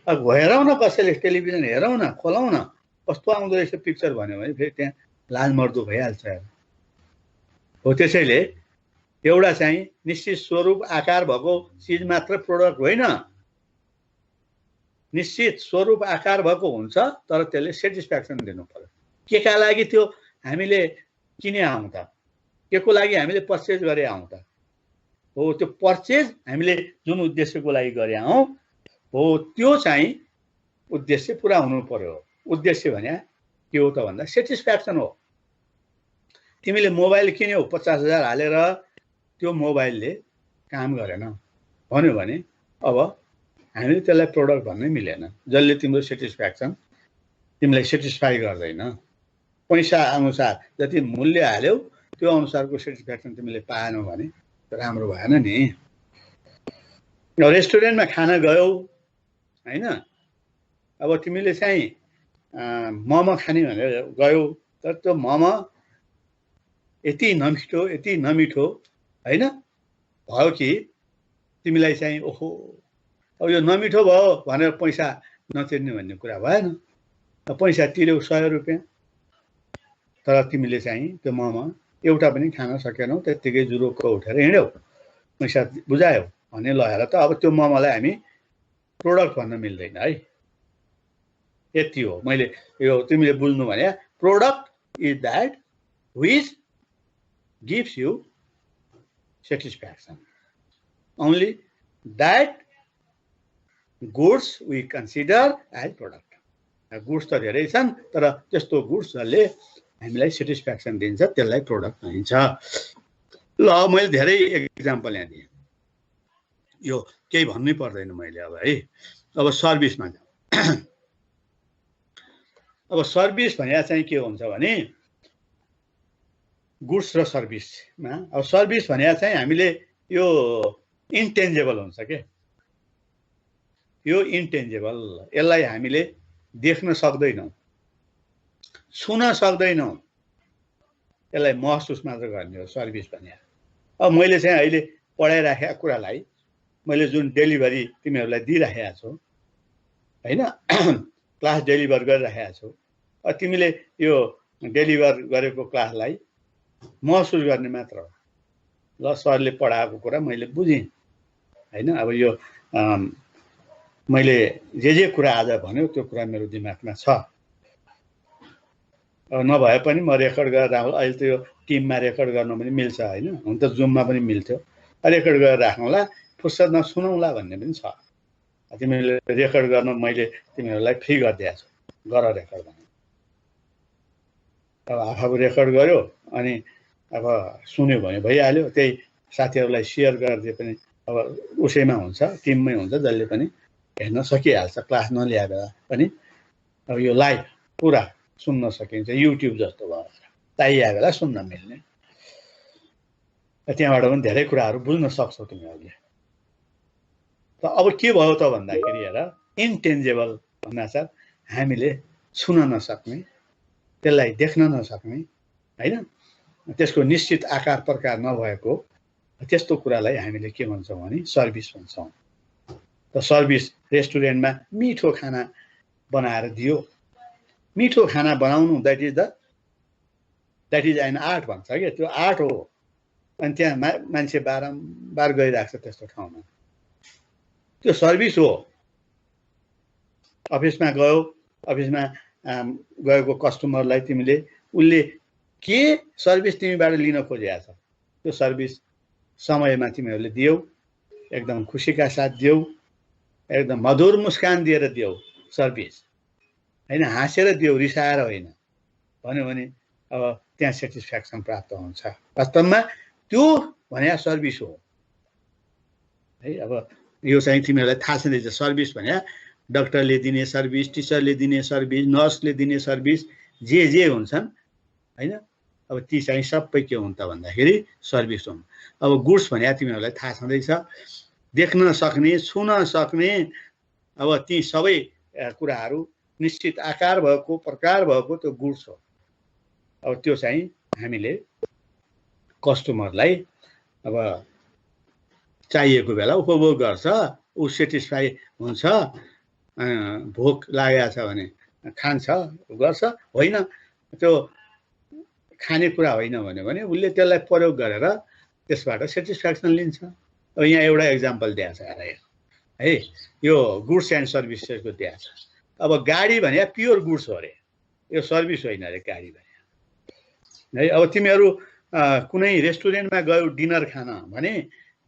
अब हेरौँ न, कसैले टेलिभिजन हेरौँ न, खोलौँ न, कस्तो आउँदो रहेछ पिक्चर भन्यो भने फेरि त्यहाँ लाजमर्दो भइहाल्छ। हो त्यसैले एउटा चाहिँ निश्चित स्वरूप आकार भएको चिज मात्र प्रोडक्ट होइन, निश्चित स्वरूप आकार भएको हुन्छ तर त्यसले सेटिस्फ्याक्सन दिनु पर्यो। के का लागि त्यो हामीले किने आउँ त, के को लागि हामीले पर्चेज गरे आउँ त। हो त्यो पर्चेज हामीले जुन उद्देश्यको लागि गरे आउँ हो त्यो चाहिँ उद्देश्य पुरा हुनु पर्यो। उद्देश्य भने के हो त भन्दा सेटिस्फ्याक्सन हो। तिमीले मोबाइल किन्यौ 50,000 हालेर, त्यो मोबाइलले काम गरेन भन्यो भने अब हामीले त्यसलाई प्रोडक्ट भन्नै मिलेन। जसले तिम्रो सेटिस्फ्याक्सन तिमीलाई सेटिस्फाई गर्दैन। पैसा अनुसार जति मूल्य हाल्यौ त्यो अनुसारको सेटिस्फ्याक्सन तिमीले पाएनौ भने राम्रो भएन नि। रेस्टुरेन्टमा खाना गयौ हैन, अब तिमीले चाहिँ मोमो खाने भनेर गयौ, तर त्यो मोमो यति नमिठो हैन भयो कि तिमीलाई चाहिँ ओहो अब यो नमिठो भयो भनेर पैसा नतिर्ने भन्ने कुरा भएन। पैसा तिर्यौ 100 रुपैयाँ, तर तिमीले चाहिँ त्यो मोमो एउटा पनि खान सकेनौ, त्यतिकै जुरुक्क उठेर हिँड्यौ, पैसा बुझायौ भने लगाएर त अब त्यो मोमोलाई हामी प्रोडक्ट भन्न मिल्दैन है। यति हो मैले यो तिमीले बुझ्नु भने। Product is that which gives you satisfaction, only that goods we consider as product. Goods त धेरै छन् तर त्यस्तो गुड्स जसले हामीलाई सेटिस्फ्याक्सन दिन्छ त्यसलाई प्रोडक्ट भनिन्छ। ल मैले धेरै एक्जाम्पल यहाँ दिएँ, यो केही भन्नै पर्दैन मैले अब है। अब सर्भिसमा जाउँ। अब सर्भिस भने चाहिँ के हुन्छ भने गुड्स र सर्भिसमा, अब सर्भिस भने चाहिँ हामीले यो इन्टेन्जेबल हुन्छ के, यो इन्टेन्जेबल, यसलाई हामीले देख्न सक्दैनौँ, छुन सक्दैनौँ, यसलाई महसुस मात्र गर्ने हो सर्भिस भने। अब मैले चाहिँ अहिले पढाइराखेका कुरालाई मैले जुन डेलिभरी तिमीहरूलाई दिइराखेका छौ हैन, क्लास डेलिभर गरिराखेका छौ, तिमीले यो डेलिभर गरेको क्लासलाई महसुस गर्ने मात्र हो। ल सरले पढाएको कुरा मैले बुझेँ हैन, अब यो मैले जे कुरा आज भन्यो त्यो कुरा मेरो दिमागमा छ। नभए पनि म रेकर्ड गरेर राख्नु, अहिले त यो टिममा रेकर्ड गर्न पनि मिल्छ हैन, हुन त जुममा पनि मिल्थ्यो, रेकर्ड गरेर राख्नुला, फुर्सद नसुनौला भन्ने पनि छ। तिमीले रेकर्ड गर्न मैले तिमीहरूलाई फ्री गरिदिएको छु, गर रेकर्ड भन्नु। अब आफू रेकर्ड गर्यो अनि अब सुन्यो भने भइहाल्यो, त्यही साथीहरूलाई सेयर गरिदिए पनि अब उसैमा हुन्छ, टिममै हुन्छ, जसले पनि हेर्न सकिहाल्छ। क्लास नल्याएर पनि अब यो लाइभ पुरा सुन्न सकिन्छ, युट्युब जस्तो भयो, चाहिएको बेला सुन्न मिल्ने। त्यहाँबाट पनि धेरै कुराहरू बुझ्न सक्छौ तिमीहरूले। त अब के भयो त भन्दाखेरि हेर, इन्टेन्जेबल भन्नासाथ हामीले छुन नसक्ने, त्यसलाई देख्न नसक्ने हैन, त्यसको निश्चित आकार प्रकार नभएको त्यस्तो कुरालाई हामीले के भन्छौँ भने सर्भिस भन्छौँ। त सर्भिस रेस्टुरेन्टमा मिठो खाना बनाएर दियो, मिठो खाना बनाउनु द्याट इज एन आर्ट भन्छ क्या, त्यो आर्ट हो। अनि त्यहाँ मान्छे बारम्बार गइरहेको छ त्यस्तो ठाउँमा, त्यो सर्भिस हो। अफिसमा गयो, अफिसमा गएको कस्टमरलाई तिमीले उसले के सर्भिस तिमीबाट लिन खोजेको छ त्यो सर्भिस समयमा तिमीहरूले दियौ, एकदम खुसीका साथ दियौ, एकदम मधुर मुस्कान दिएर दियौ सर्भिस हैन, हाँसेर दियौ, रिसाएर होइन भन्यो भने अब त्यहाँ सेटिस्फ्याक्सन प्राप्त हुन्छ। वास्तवमा त्यो भने सर्भिस हो है। अब यो चाहिँ तिमीहरूलाई थाहा छैन, सर्भिस भने डाक्टरले दिने सर्भिस, टिचरले दिने सर्भिस, नर्सले दिने सर्भिस जे हुन्छन् हैन। अब ती चाहिँ सबै के हुन् त भन्दाखेरि सर्भिस हुन्। अब गुड्स भने तिमीहरूलाई थाहा छँदैछ, देख्न सक्ने, छुन सक्ने, अब ती सबै कुराहरू निश्चित आकार भएको, प्रकार भएको त्यो गुड्स हो। अब त्यो चाहिँ हामीले कस्टमरलाई अब चाहिएको बेला उपभोग गर्छ, ऊ सेटिस्फाई हुन्छ, भोक लागेको छ भने खान्छ, गर्छ, होइन त्यो खानेकुरा होइन भने उसले त्यसलाई प्रयोग गरेर त्यसबाट सेटिस्फ्याक्सन लिन्छ। अब यहाँ एउटा एक्जाम्पल दिएको छ है, यो गुड्स एन्ड सर्भिसेसको दिएको छ। अब गाडी भने प्योर गुड्स हो अरे, यो सर्भिस होइन अरे गाडी भने है। अब तिमीहरू कुनै रेस्टुरेन्टमा गयो डिनर खान भने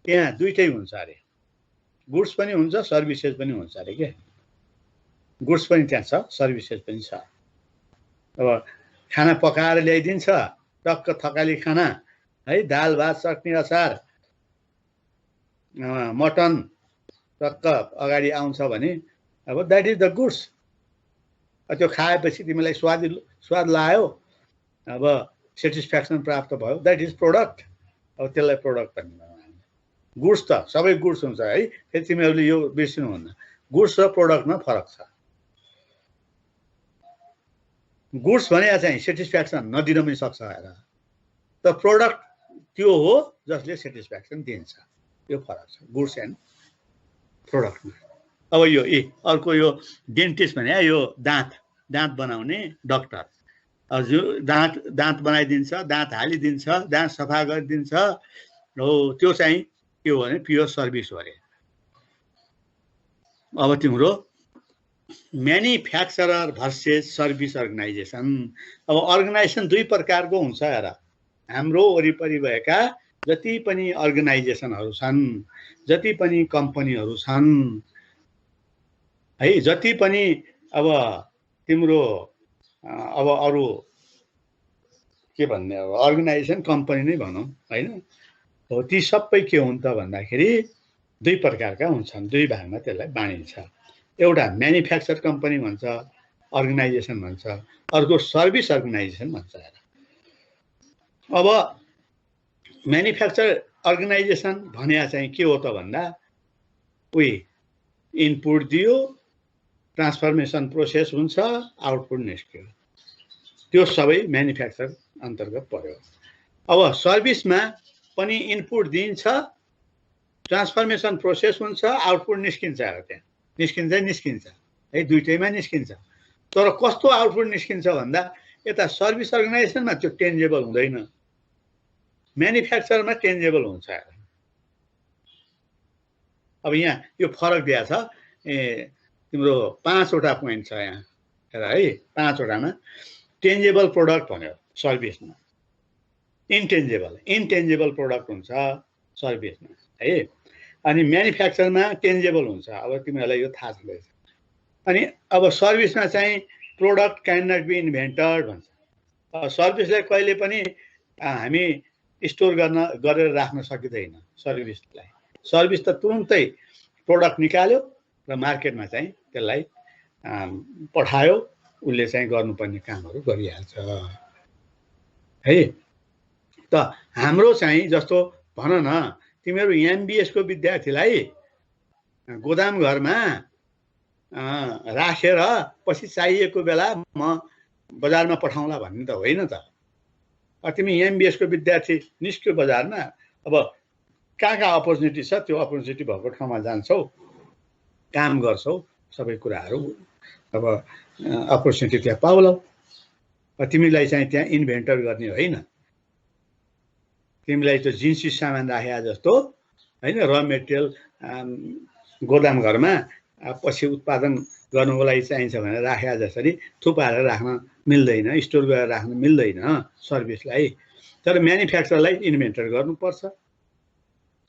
त्यहाँ दुइटै हुन्छ अरे, गुड्स पनि हुन्छ, सर्भिसेस पनि हुन्छ अरे के। गुड्स पनि त्यहाँ छ, सर्भिसेस पनि छ। अब खाना पकाएर ल्याइदिन्छ, टक्क थकाली खाना है, दाल भात चटनी अचार मटन टक्क अगाडि आउँछ भने अब द्याट इज द गुड्स। त्यो खाएपछि तिमीलाई स्वाद लाग्यो, अब सेटिस्फ्याक्सन प्राप्त भयो, द्याट इज प्रोडक्ट। अब त्यसलाई प्रोडक्ट भन्नु। गुड्स त सबै गुड्स हुन्छ है, फेरि तिमीहरूले यो बिर्सिनुहुन्न, गुड्स र प्रोडक्टमा फरक छ। गुड्स भने चाहिँ सेटिस्फ्याक्सन नदिन पनि सक्छ हेर, त प्रोडक्ट त्यो हो जसले सेटिस्फ्याक्सन दिन्छ, यो फरक छ गुड्स एन्ड प्रोडक्टमा। अब यो अर्को यो डेन्टिस्ट भने यो दाँत बनाउने डक्टर, जो दाँत बनाइदिन्छ, दाँत हालिदिन्छ, दाँत सफा गरिदिन्छ, हो त्यो चाहिँ के हो भने प्योर सर्भिस हो अरे। अब तिम्रो म्यानुफ्याक्चरर भर्सेस सर्भिस अर्गनाइजेसन। अब अर्गनाइजेसन दुई प्रकारको हुन्छ हेर, हाम्रो वरिपरि भएका जति पनि अर्गनाइजेसनहरू छन्, जति पनि कम्पनीहरू छन् है, जति पनि अब तिम्रो अब अरू के भन्ने, अब अर्गनाइजेसन कम्पनी नै भनौँ होइन, हो ती सबै के हुन् त भन्दाखेरि दुई प्रकारका हुन्छन्, दुई भागमा त्यसलाई बाँडिन्छ। एउटा म्यानुफ्याक्चर कम्पनी भन्छ, अर्गनाइजेसन भन्छ, अर्को सर्भिस अर्गनाइजेसन भन्छ। अब म्यानुफ्याक्चर अर्गनाइजेसन भने चाहिँ के हो त भन्दा, उही इनपुट दियो, ट्रान्सफर्मेसन प्रोसेस हुन्छ, आउटपुट निस्क्यो, त्यो सबै म्यानुफ्याक्चर अन्तर्गत पर्यो। अब सर्भिसमा पनि इनपुट दिन्छ, ट्रान्सफर्मेसन प्रोसेस हुन्छ, आउटपुट निस्किन्छ, त्यहाँ निस्किन्छ है, दुइटैमा निस्किन्छ। तर कस्तो आउटपुट निस्किन्छ भन्दा यता सर्भिस अर्गनाइजेसनमा त्यो टेन्जेबल हुँदैन, म्यानुफ्याक्चरमा टेन्जेबल हुन्छ। अब यहाँ यो फरक दिएको छ, तिम्रो 5वटा पोइन्ट छ यहाँ हेर है, 5वटामा टेन्जेबल प्रोडक्ट भन्यो सर्भिसमा, इन्टेन्जेबल प्रोडक्ट हुन्छ सर्भिसमा है, अनि म्यानुफ्याक्चरमा टेन्जेबल हुन्छ। अब तिमीहरूलाई यो थाहा छँदैछ। अनि अब सर्भिसमा चाहिँ product can not be invented भन्छ। सर्भिसलाई कहिले पनि हामी स्टोर गरेर राख्न सकिँदैन सर्भिसलाई। सर्भिस त तुरुन्तै प्रोडक्ट निकाल्यो र मार्केटमा चाहिँ त्यसलाई पठायो, उसले चाहिँ गर्नुपर्ने कामहरू गरिहाल्छ है। त हाम्रो चाहिँ जस्तो भन न, तिमीहरू एमबिएसको विद्यार्थीलाई गोदाम घरमा राखेर पछि चाहिएको बेला म बजारमा पठाउँला भन्ने त होइन त। तिमी एमबिएसको विद्यार्थी निस्क्यो बजारमा, अब कहाँ अपर्च्युनिटी छ त्यो अपर्च्युनिटी भएको ठाउँमा जान्छौ, काम गर्छौ, सबै कुराहरू अब अपर्च्युनिटी त्यहाँ पाउलौ। तिमीलाई चाहिँ त्यहाँ इन्भेन्टर गर्ने होइन, तिमीलाई त्यो जिन्सी सामान राखेको जस्तो होइन, र मेटेरियल गोदाम घरमा पछि उत्पादन गर्नुको लागि चाहिन्छ भनेर राखेको जसरी थुपारेर राख्न मिल्दैन, स्टोर गरेर राख्न मिल्दैन सर्भिसलाई। तर म्यानुफ्याक्चरलाई इन्भेन्टर गर्नुपर्छ।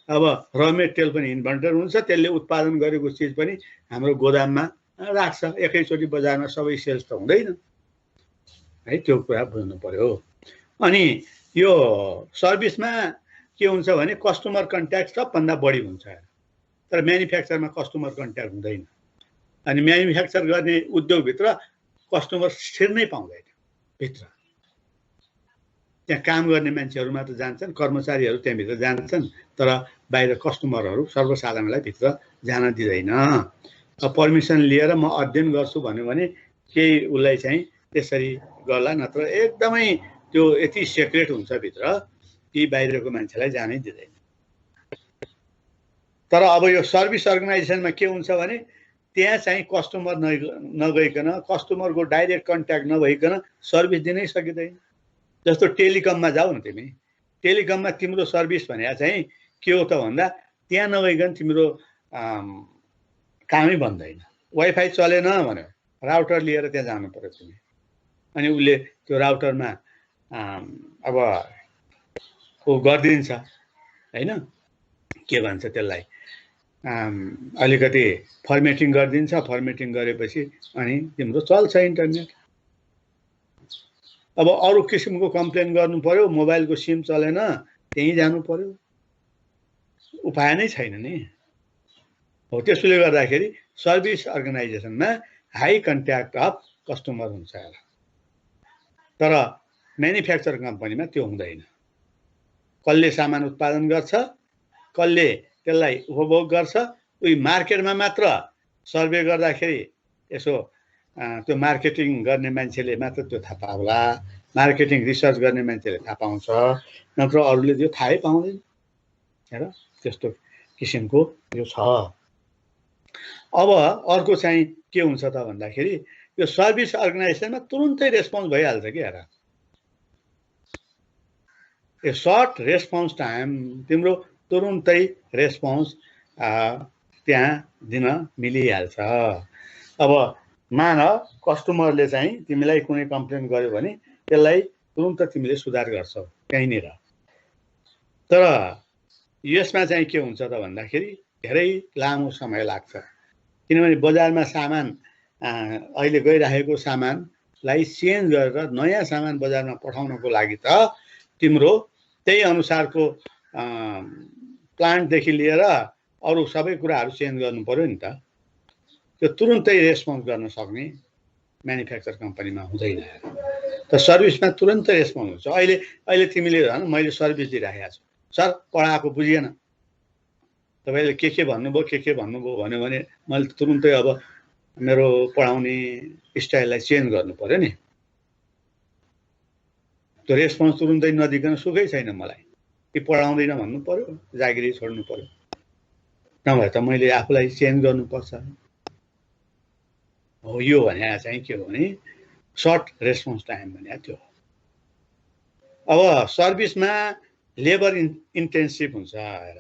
अब र मेटेरियल पनि इन्भेन्टर हुन्छ, त्यसले उत्पादन गरेको चिज पनि हाम्रो गोदाममा राख्छ, एकैचोटि बजारमा सबै सेल्स त हुँदैन है, त्यो कुरा बुझ्नु पर्यो। अनि यो सर्भिसमा के हुन्छ भने कस्टमर कन्ट्याक्ट सबभन्दा बढी हुन्छ, तर म्यानुफ्याक्चरमा कस्टमर कन्ट्याक्ट हुँदैन। अनि म्यानुफ्याक्चर गर्ने उद्योगभित्र कस्टमर छिर्नै पाउँदैन भित्र। त्यहाँ काम गर्ने मान्छेहरू मात्र जान्छन्, कर्मचारीहरू त्यहाँभित्र जान्छन्, तर बाहिर कस्टमरहरू सर्वसाधारणलाई भित्र जान दिँदैन। पर्मिसन लिएर म अध्ययन गर्छु भन्यो भने केही उसलाई चाहिँ त्यसरी गर्ला, नत्र एकदमै त्यो यति सेक्रेट हुन्छ भित्र कि बाहिरको मान्छेलाई जानै दिँदैन। तर अब यो सर्भिस अर्गनाइजेसनमा के हुन्छ भने त्यहाँ चाहिँ कस्टमर नगइकन, कस्टमरको डाइरेक्ट कन्ट्याक्ट नभइकन सर्भिस दिनै सकिँदैन। जस्तो टेलिकममा जाऊ न तिमी, टेलिकममा तिम्रो सर्भिस भने चाहिँ के हो त भन्दा त्यहाँ नगइकन तिम्रो कामै बन्दैन। वाइफाई चलेन भन्यो, राउटर लिएर त्यहाँ जानु पर्यो तिमी, अनि उसले त्यो राउटरमा अब ऊ गरिदिन्छ होइन, के भन्छ त्यसलाई, अलिकति फर्मेटिङ गरिदिन्छ। फर्मेटिङ गरेपछि अनि तिम्रो चल्छ इन्टरनेट। अब अरू किसिमको कम्प्लेन गर्नु पर्यो, मोबाइलको सिम चलेन, त्यहीँ जानु पर्यो, उपाय नै छैन नि। हो त्यसले गर्दाखेरि सर्भिस अर्गनाइजेसनमा हाई कन्ट्याक्ट अफ कस्टमर हुन्छ। तर म्यानुफ्याक्चर कम्पनीमा त्यो हुँदैन। कसले सामान उत्पादन गर्छ, कसले त्यसलाई उपभोग गर्छ, उही मार्केटमा मात्र सर्वे गर्दाखेरि यसो त्यो मार्केटिङ गर्ने मान्छेले मात्र त्यो थाहा पाउला, मार्केटिङ रिसर्च गर्ने मान्छेले थाहा पाउँछ, नत्र अरूले त्यो थाहै पाउँदैन। हेर त्यस्तो किसिमको यो छ। अब अर्को चाहिँ के हुन्छ त भन्दाखेरि यो सर्भिस अर्गनाइजेसनमा तुरुन्तै रेस्पोन्स भइहाल्छ कि। हेर यो सर्ट रेस्पोन्स टाइम, तिम्रो तुरुन्तै रेस्पोन्स त्यहाँ दिन मिलिहाल्छ। अब मान कस्टमरले चाहिँ तिमीलाई कुनै कम्प्लेन गर्यो भने त्यसलाई तुरुन्त तिमीले सुधार गर्छौ त्यहीँनिर। तर यसमा चाहिँ के हुन्छ त भन्दाखेरि धेरै लामो समय लाग्छ, किनभने बजारमा सामान अहिले गइरहेको सामानलाई चेन्ज गरेर नयाँ सामान बजारमा पठाउनको लागि त तिम्रो त्यही अनुसारको प्लान्टदेखि लिएर अरू सबै कुराहरू चेन्ज गर्नु पर्यो नि त। त्यो तुरुन्तै रेस्पोन्स गर्न सक्ने म्यानुफ्याक्चर कम्पनीमा हुँदैन। त सर्भिसमा तुरुन्तै रेस्पोन्स हुन्छ। अहिले तिमीले भन, मैले सर्भिस दिइराखेको छु, सर पढाएको बुझिएन, तपाईँले के भन्नुभयो के भन्नुभयो भन्यो भने मैले तुरुन्तै अब मेरो पढाउने स्टाइललाई चेन्ज गर्नु पर्यो नि। त्यो रेस्पोन्स तुरुन्तै नदिकन सुखै छैन मलाई, कि पढाउँदैन भन्नु पर्यो, जागिरी छोड्नु पर्यो, नभए त मैले आफूलाई चेन्ज गर्नुपर्छ। हो यो भने चाहिँ के हो भने सर्ट रेस्पोन्स टाइम भने त्यो। अब सर्भिसमा लेबर इन्टेन्सिभ हुन्छ हेर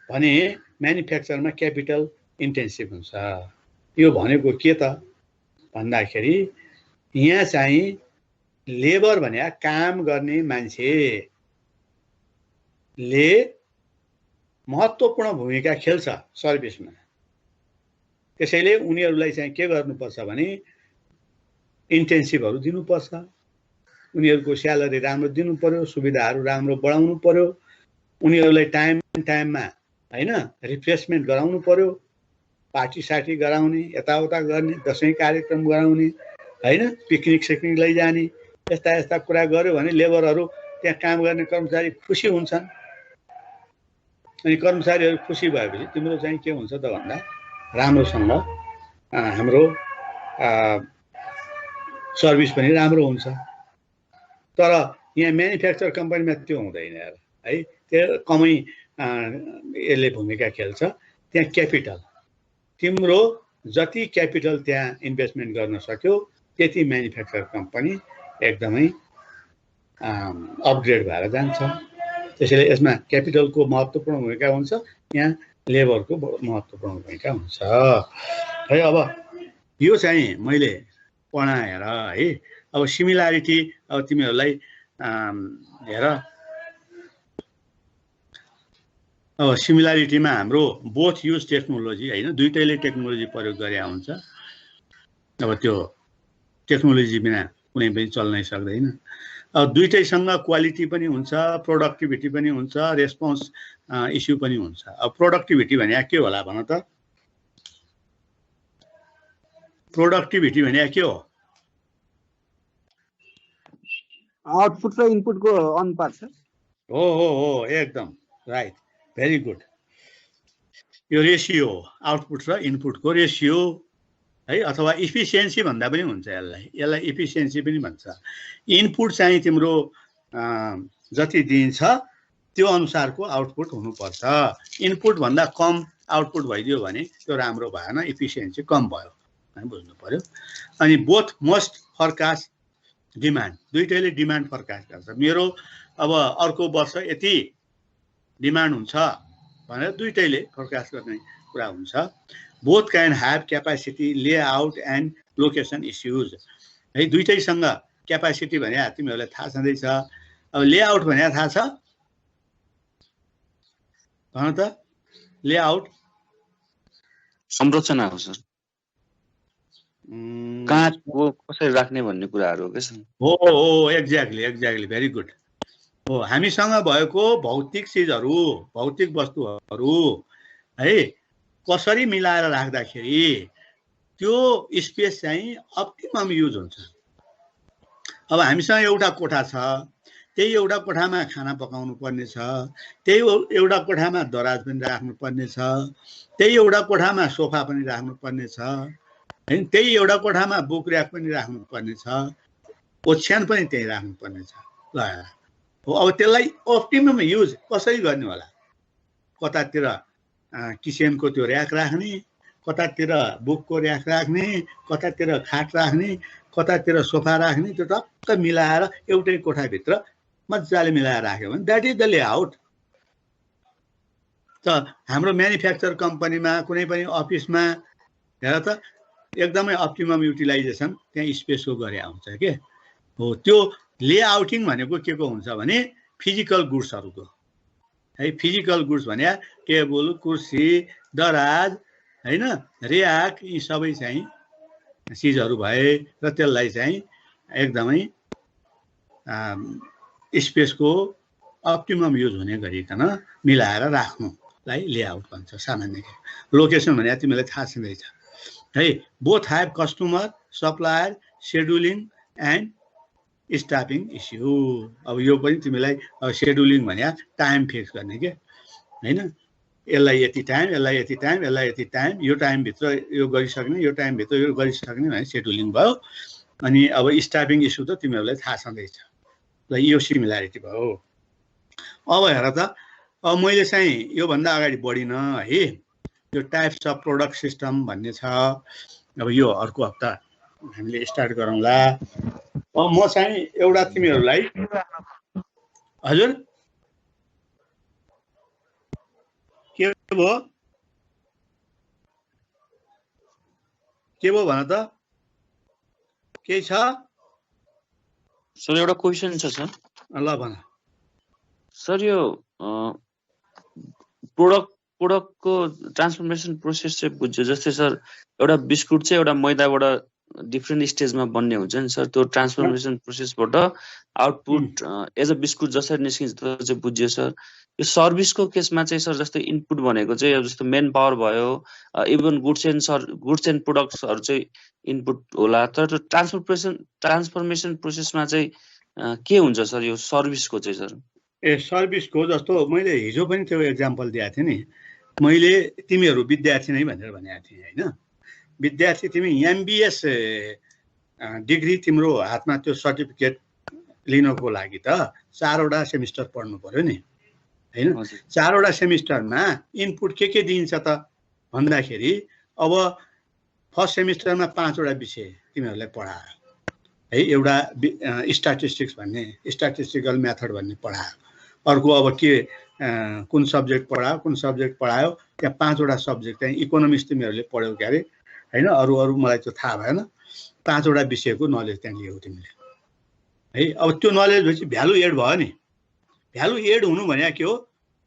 भने म्यानुफ्याक्चरमा क्यापिटल इन्टेन्सिभ हुन्छ। यो भनेको के त भन्दाखेरि यहाँ चाहिँ लेबर भने काम गर्ने मान्छेले महत्त्वपूर्ण भूमिका खेल्छ सर्भिसमा। त्यसैले उनीहरूलाई चाहिँ के गर्नुपर्छ भने इन्टेन्सिभहरू दिनुपर्छ, उनीहरूको स्यालेरी राम्रो दिनु पर्यो, सुविधाहरू राम्रो बढाउनु पर्यो, उनीहरूलाई टाइममा हैन रिफ्रेसमेन्ट गराउनु पर्यो, पार्टी सार्टी गराउने, यताउता गर्ने, दसैँ कार्यक्रम गराउने हैन, पिकनिक सिकनिक लैजाने, यस्ता कुरा गर्यो भने लेबरहरू त्यहाँ काम गर्ने कर्मचारी खुसी हुन्छन्। अनि कर्मचारीहरू खुसी भएपछि तिम्रो चाहिँ के हुन्छ त भन्दा राम्रोसँग हाम्रो सर्भिस पनि राम्रो हुन्छ। तर यहाँ म्यानुफ्याक्चर कम्पनीमा त्यो हुँदैन है, त्यो कमै यसले भूमिका खेल्छ। त्यहाँ क्यापिटल, तिम्रो जति क्यापिटल त्यहाँ इन्भेस्टमेन्ट गर्न सक्यो त्यति म्यानुफ्याक्चर कम्पनी एकदमै अपग्रेड भएर जान्छ। त्यसैले यसमा क्यापिटलको महत्त्वपूर्ण भूमिका हुन्छ, यहाँ लेबरको महत्त्वपूर्ण भूमिका हुन्छ है। अब यो चाहिँ मैले पढाएर है। अब सिमिलारिटी, अब तिमीहरूलाई हेर, अब सिमिलारिटीमा हाम्रो बोथ युज टेक्नोलोजी होइन, दुईटैले टेक्नोलोजी प्रयोग गरे हुन्छ। अब त्यो टेक्नोलोजी बिना कुनै पनि चल्नै सक्दैन। अब दुईटैसँग क्वालिटी पनि हुन्छ, प्रोडक्टिभिटी पनि हुन्छ, रेस्पोन्स इस्यु पनि हुन्छ। अब प्रोडक्टिभिटी भने के होला भन त? प्रोडक्टिभिटी भने के हो? आउटपुट र इनपुटको अनुपात सर। हो एकदम राइट, भेरी गुड। यो रेसियो हो, आउटपुट र इनपुटको रेसियो है, अथवा इफिसियन्सी भन्दा पनि हुन्छ। यसलाई इफिसियन्सी पनि भन्छ। इनपुट चाहिँ तिम्रो जति दिन्छ त्यो अनुसारको आउटपुट हुनुपर्छ। इनपुट भन्दा कम आउटपुट भइदियो भने त्यो राम्रो भएन, इफिसियन्सी कम भयो, बुझ्नु पर्यो। अनि बोथ मस्ट फोरकास्ट डिमान्ड, दुईटैले डिमान्ड फोरकास्ट गर्छ। मेरो अब अर्को वर्ष यति डिमान्ड हुन्छ भनेर दुईटैले फोरकास्ट गर्ने कुरा हुन्छ। Both can have capacity, layout and location issues है। दुईटैसँग क्यापासिटी भने तिमीहरूलाई थाहा छँदैछ। अब लेआउट भने थाहा छ भन त? लेआउट संरचना हो सर, कहाँ कसरी राख्ने भन्ने कुराहरू हो के सर? हो एक्ज्याक्टली भेरी गुड। हो, हामीसँग भएको भौतिक चिजहरू, भौतिक वस्तुहरू है कसरी मिलाएर राख्दाखेरि त्यो स्पेस चाहिँ अप्टिमम युज हुन्छ। अब हामीसँग एउटा कोठा छ, त्यही एउटा कोठामा खाना पकाउनु पर्ने छ, त्यही एउटा कोठामा दराज पनि राख्नु पर्ने छ, त्यही एउटा कोठामा सोफा पनि राख्नु पर्ने छ, हैन? त्यही एउटा कोठामा बुक र्याक पनि राख्नु पर्ने छ, ओछ्यान पनि त्यही राख्नु पर्ने छ। ल हो, अब त्यसलाई अप्टिमम युज कसरी गर्ने होला? कतातिर किचनको त्यो र्याक राख्ने, कतातिर बुकको र्याक राख्ने, कतातिर खाट राख्ने, कतातिर सोफा राख्ने, त्यो टक्क मिलाएर एउटै कोठाभित्र मजाले मिलाएर राख्यो भने द्याट इज द लेआउट। त हाम्रो म्यानुफ्याक्चर कम्पनीमा कुनै पनि अफिसमा हेर त एकदमै अप्टिमम युटिलाइजेसन त्यहाँ स्पेसको गरे आउँछ के हो। त्यो लेआउटिङ भनेको के को हुन्छ भने फिजिकल गुड्सहरूको है। फिजिकल गुड्स भने टेबल, कुर्सी, दराज हैन, र्याक, यी सबै चाहिँ चिजहरू भए र त्यसलाई चाहिँ एकदमै स्पेसको अप्टिमम युज हुने गरिकन मिलाएर राख्नुलाई लेआउट भन्छ सामान्य। लोकेसन भने तिमीलाई थाहा छँदैछ है। Both have customer, supplier, scheduling and staffing issue. अब यो पनि तिमीलाई सेड्युलिङ भने टाइम फिक्स गर्ने के हैन। यसलाई यति टाइम, यसलाई यति टाइम, यसलाई यति टाइम, यो टाइमभित्र यो गरिसक्ने, यो टाइमभित्र यो गरिसक्ने भने सेड्युलिङ भयो। अनि अब स्टाफिङ इस्यु त तिमीहरूलाई थाहा छँदैछ। ल यो सिमिल्यारिटी भयो। अब हेर त, अब मैले चाहिँ योभन्दा अगाडि बढिन है। यो टाइप्स अफ प्रोडक्ट सिस्टम भन्ने छ। अब यो अर्को हप्ता हामीले स्टार्ट गरौँला। अब म चाहिँ एउटा तिमीहरूलाई हजुर के भयो भन त? के छ सर? एउटा क्वेसन छ सर। ल भन सर। यो प्रोडक्टको ट्रान्सफर्मेसन प्रोसेस चाहिँ बुझ्यो। जस्तै सर एउटा बिस्कुट चाहिँ एउटा मैदाबाट डिफ्रेन्ट स्टेजमा बन्ने हुन्छ नि सर। त्यो ट्रान्सफर्मेसन प्रोसेसबाट आउटपुट एज अ बिस्कुट जसरी निस्किन्छ त्यो चाहिँ बुझ्यो सर। यो सर्भिसको केसमा चाहिँ सर जस्तै इनपुट भनेको चाहिँ जस्तो मेन पावर भयो, इभन गुड्स एन्ड प्रोडक्ट्सहरू चाहिँ इनपुट होला। तर ट्रान्सफर्मेसन प्रोसेसमा चाहिँ के हुन्छ सर यो सर्भिसको चाहिँ सर? सर्भिसको जस्तो मैले हिजो पनि त्यो एक्जाम्पल दिएको थिएँ नि। मैले तिमीहरू विद्यार्थी नै भनेर भनेको थिएँ होइन। विद्यार्थी तिमी एमबिएस डिग्री तिम्रो हातमा त्यो सर्टिफिकेट लिनको लागि त 4वटा सेमिस्टर पढ्नु पर्यो नि हैन। 4वटा सेमिस्टरमा इनपुट के दिन्छ त भन्दाखेरि अब फर्स्ट सेमिस्टरमा 5वटा विषय तिमीहरूलाई पढायो है। एउटा स्ट्याटिस्टिक्स भन्ने, स्ट्याटिस्टिकल मेथड भन्ने पढायो। अर्को अब के कुन सब्जेक्ट पढायो त्यहाँ 5वटा सब्जेक्ट चाहिँ इकोनोमिक्स तिमीहरूले पढ्यौ के अरे हैन। अरू मलाई त्यो थाहा भएन। 5वटा विषयको नलेज त्यहाँ लियौ तिमीले है। अब त्यो नलेज भएपछि भ्यालु एड भयो नि। भ्यालु एड हुनु भने के हो?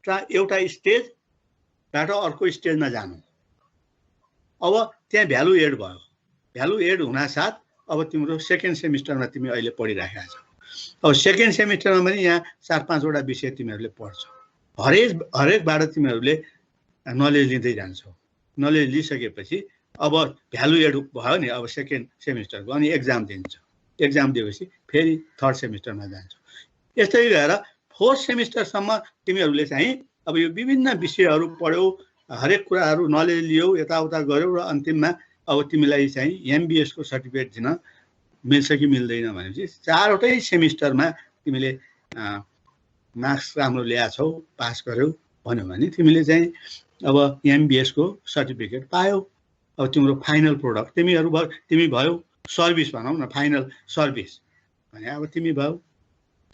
एउटा स्टेजबाट अर्को स्टेजमा जानु। अब त्यहाँ भ्यालु एड भयो। भ्यालु एड हुनासाथ अब तिम्रो सेकेन्ड सेमिस्टरमा तिमी अहिले पढिराखेका छौ। अब सेकेन्ड सेमिस्टरमा पनि यहाँ 4-5वटा विषय तिमीहरूले पढ्छौ। हरेकबाट तिमीहरूले नलेज लिँदै जान्छौ। नलेज लिइसकेपछि अब भ्यालु एड भयो नि अब सेकेन्ड सेमिस्टरको अनि एक्जाम दिन्छ एक्जाम दिएपछि फेरि थर्ड सेमिस्टरमा जान्छ यस्तै गरेर फोर्थ सेमिस्टरसम्म तिमीहरूले चाहिँ अब यो विभिन्न विषयहरू पढ्यौ हरेक कुराहरू नलेज लियौ यताउता गर्यौ र अन्तिममा अब तिमीलाई चाहिँ एमबिएस को सर्टिफिकेट दिन मिल्छ कि मिल्दैन भनेपछि चारवटै सेमिस्टरमा तिमीले मार्क्स राम्रो ल्याछौ पास गर्यौ भन्यो भने तिमीले चाहिँ अब एमबिएस को सर्टिफिकेट पायौ अब तिम्रो फाइनल प्रोडक्ट तिमी भयो सर्भिस भनौँ न फाइनल सर्भिस भने अब तिमी भयो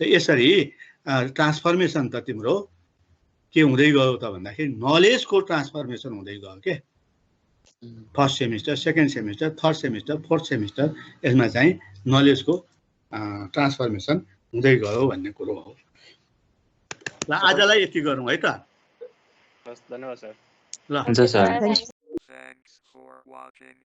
त यसरी ट्रान्सफर्मेसन त तिम्रो के हुँदै गयो त भन्दाखेरि नलेजको ट्रान्सफर्मेसन हुँदै गयो के first semester second semester third semester fourth semester यसमा चाहिँ नलेजको ट्रान्सफर्मेसन हुँदै गयो भन्ने कुरो हो ल आजलाई यति गरौँ है त हस् धन्यवाद सर ल हुन्छ सर Thanks for watching.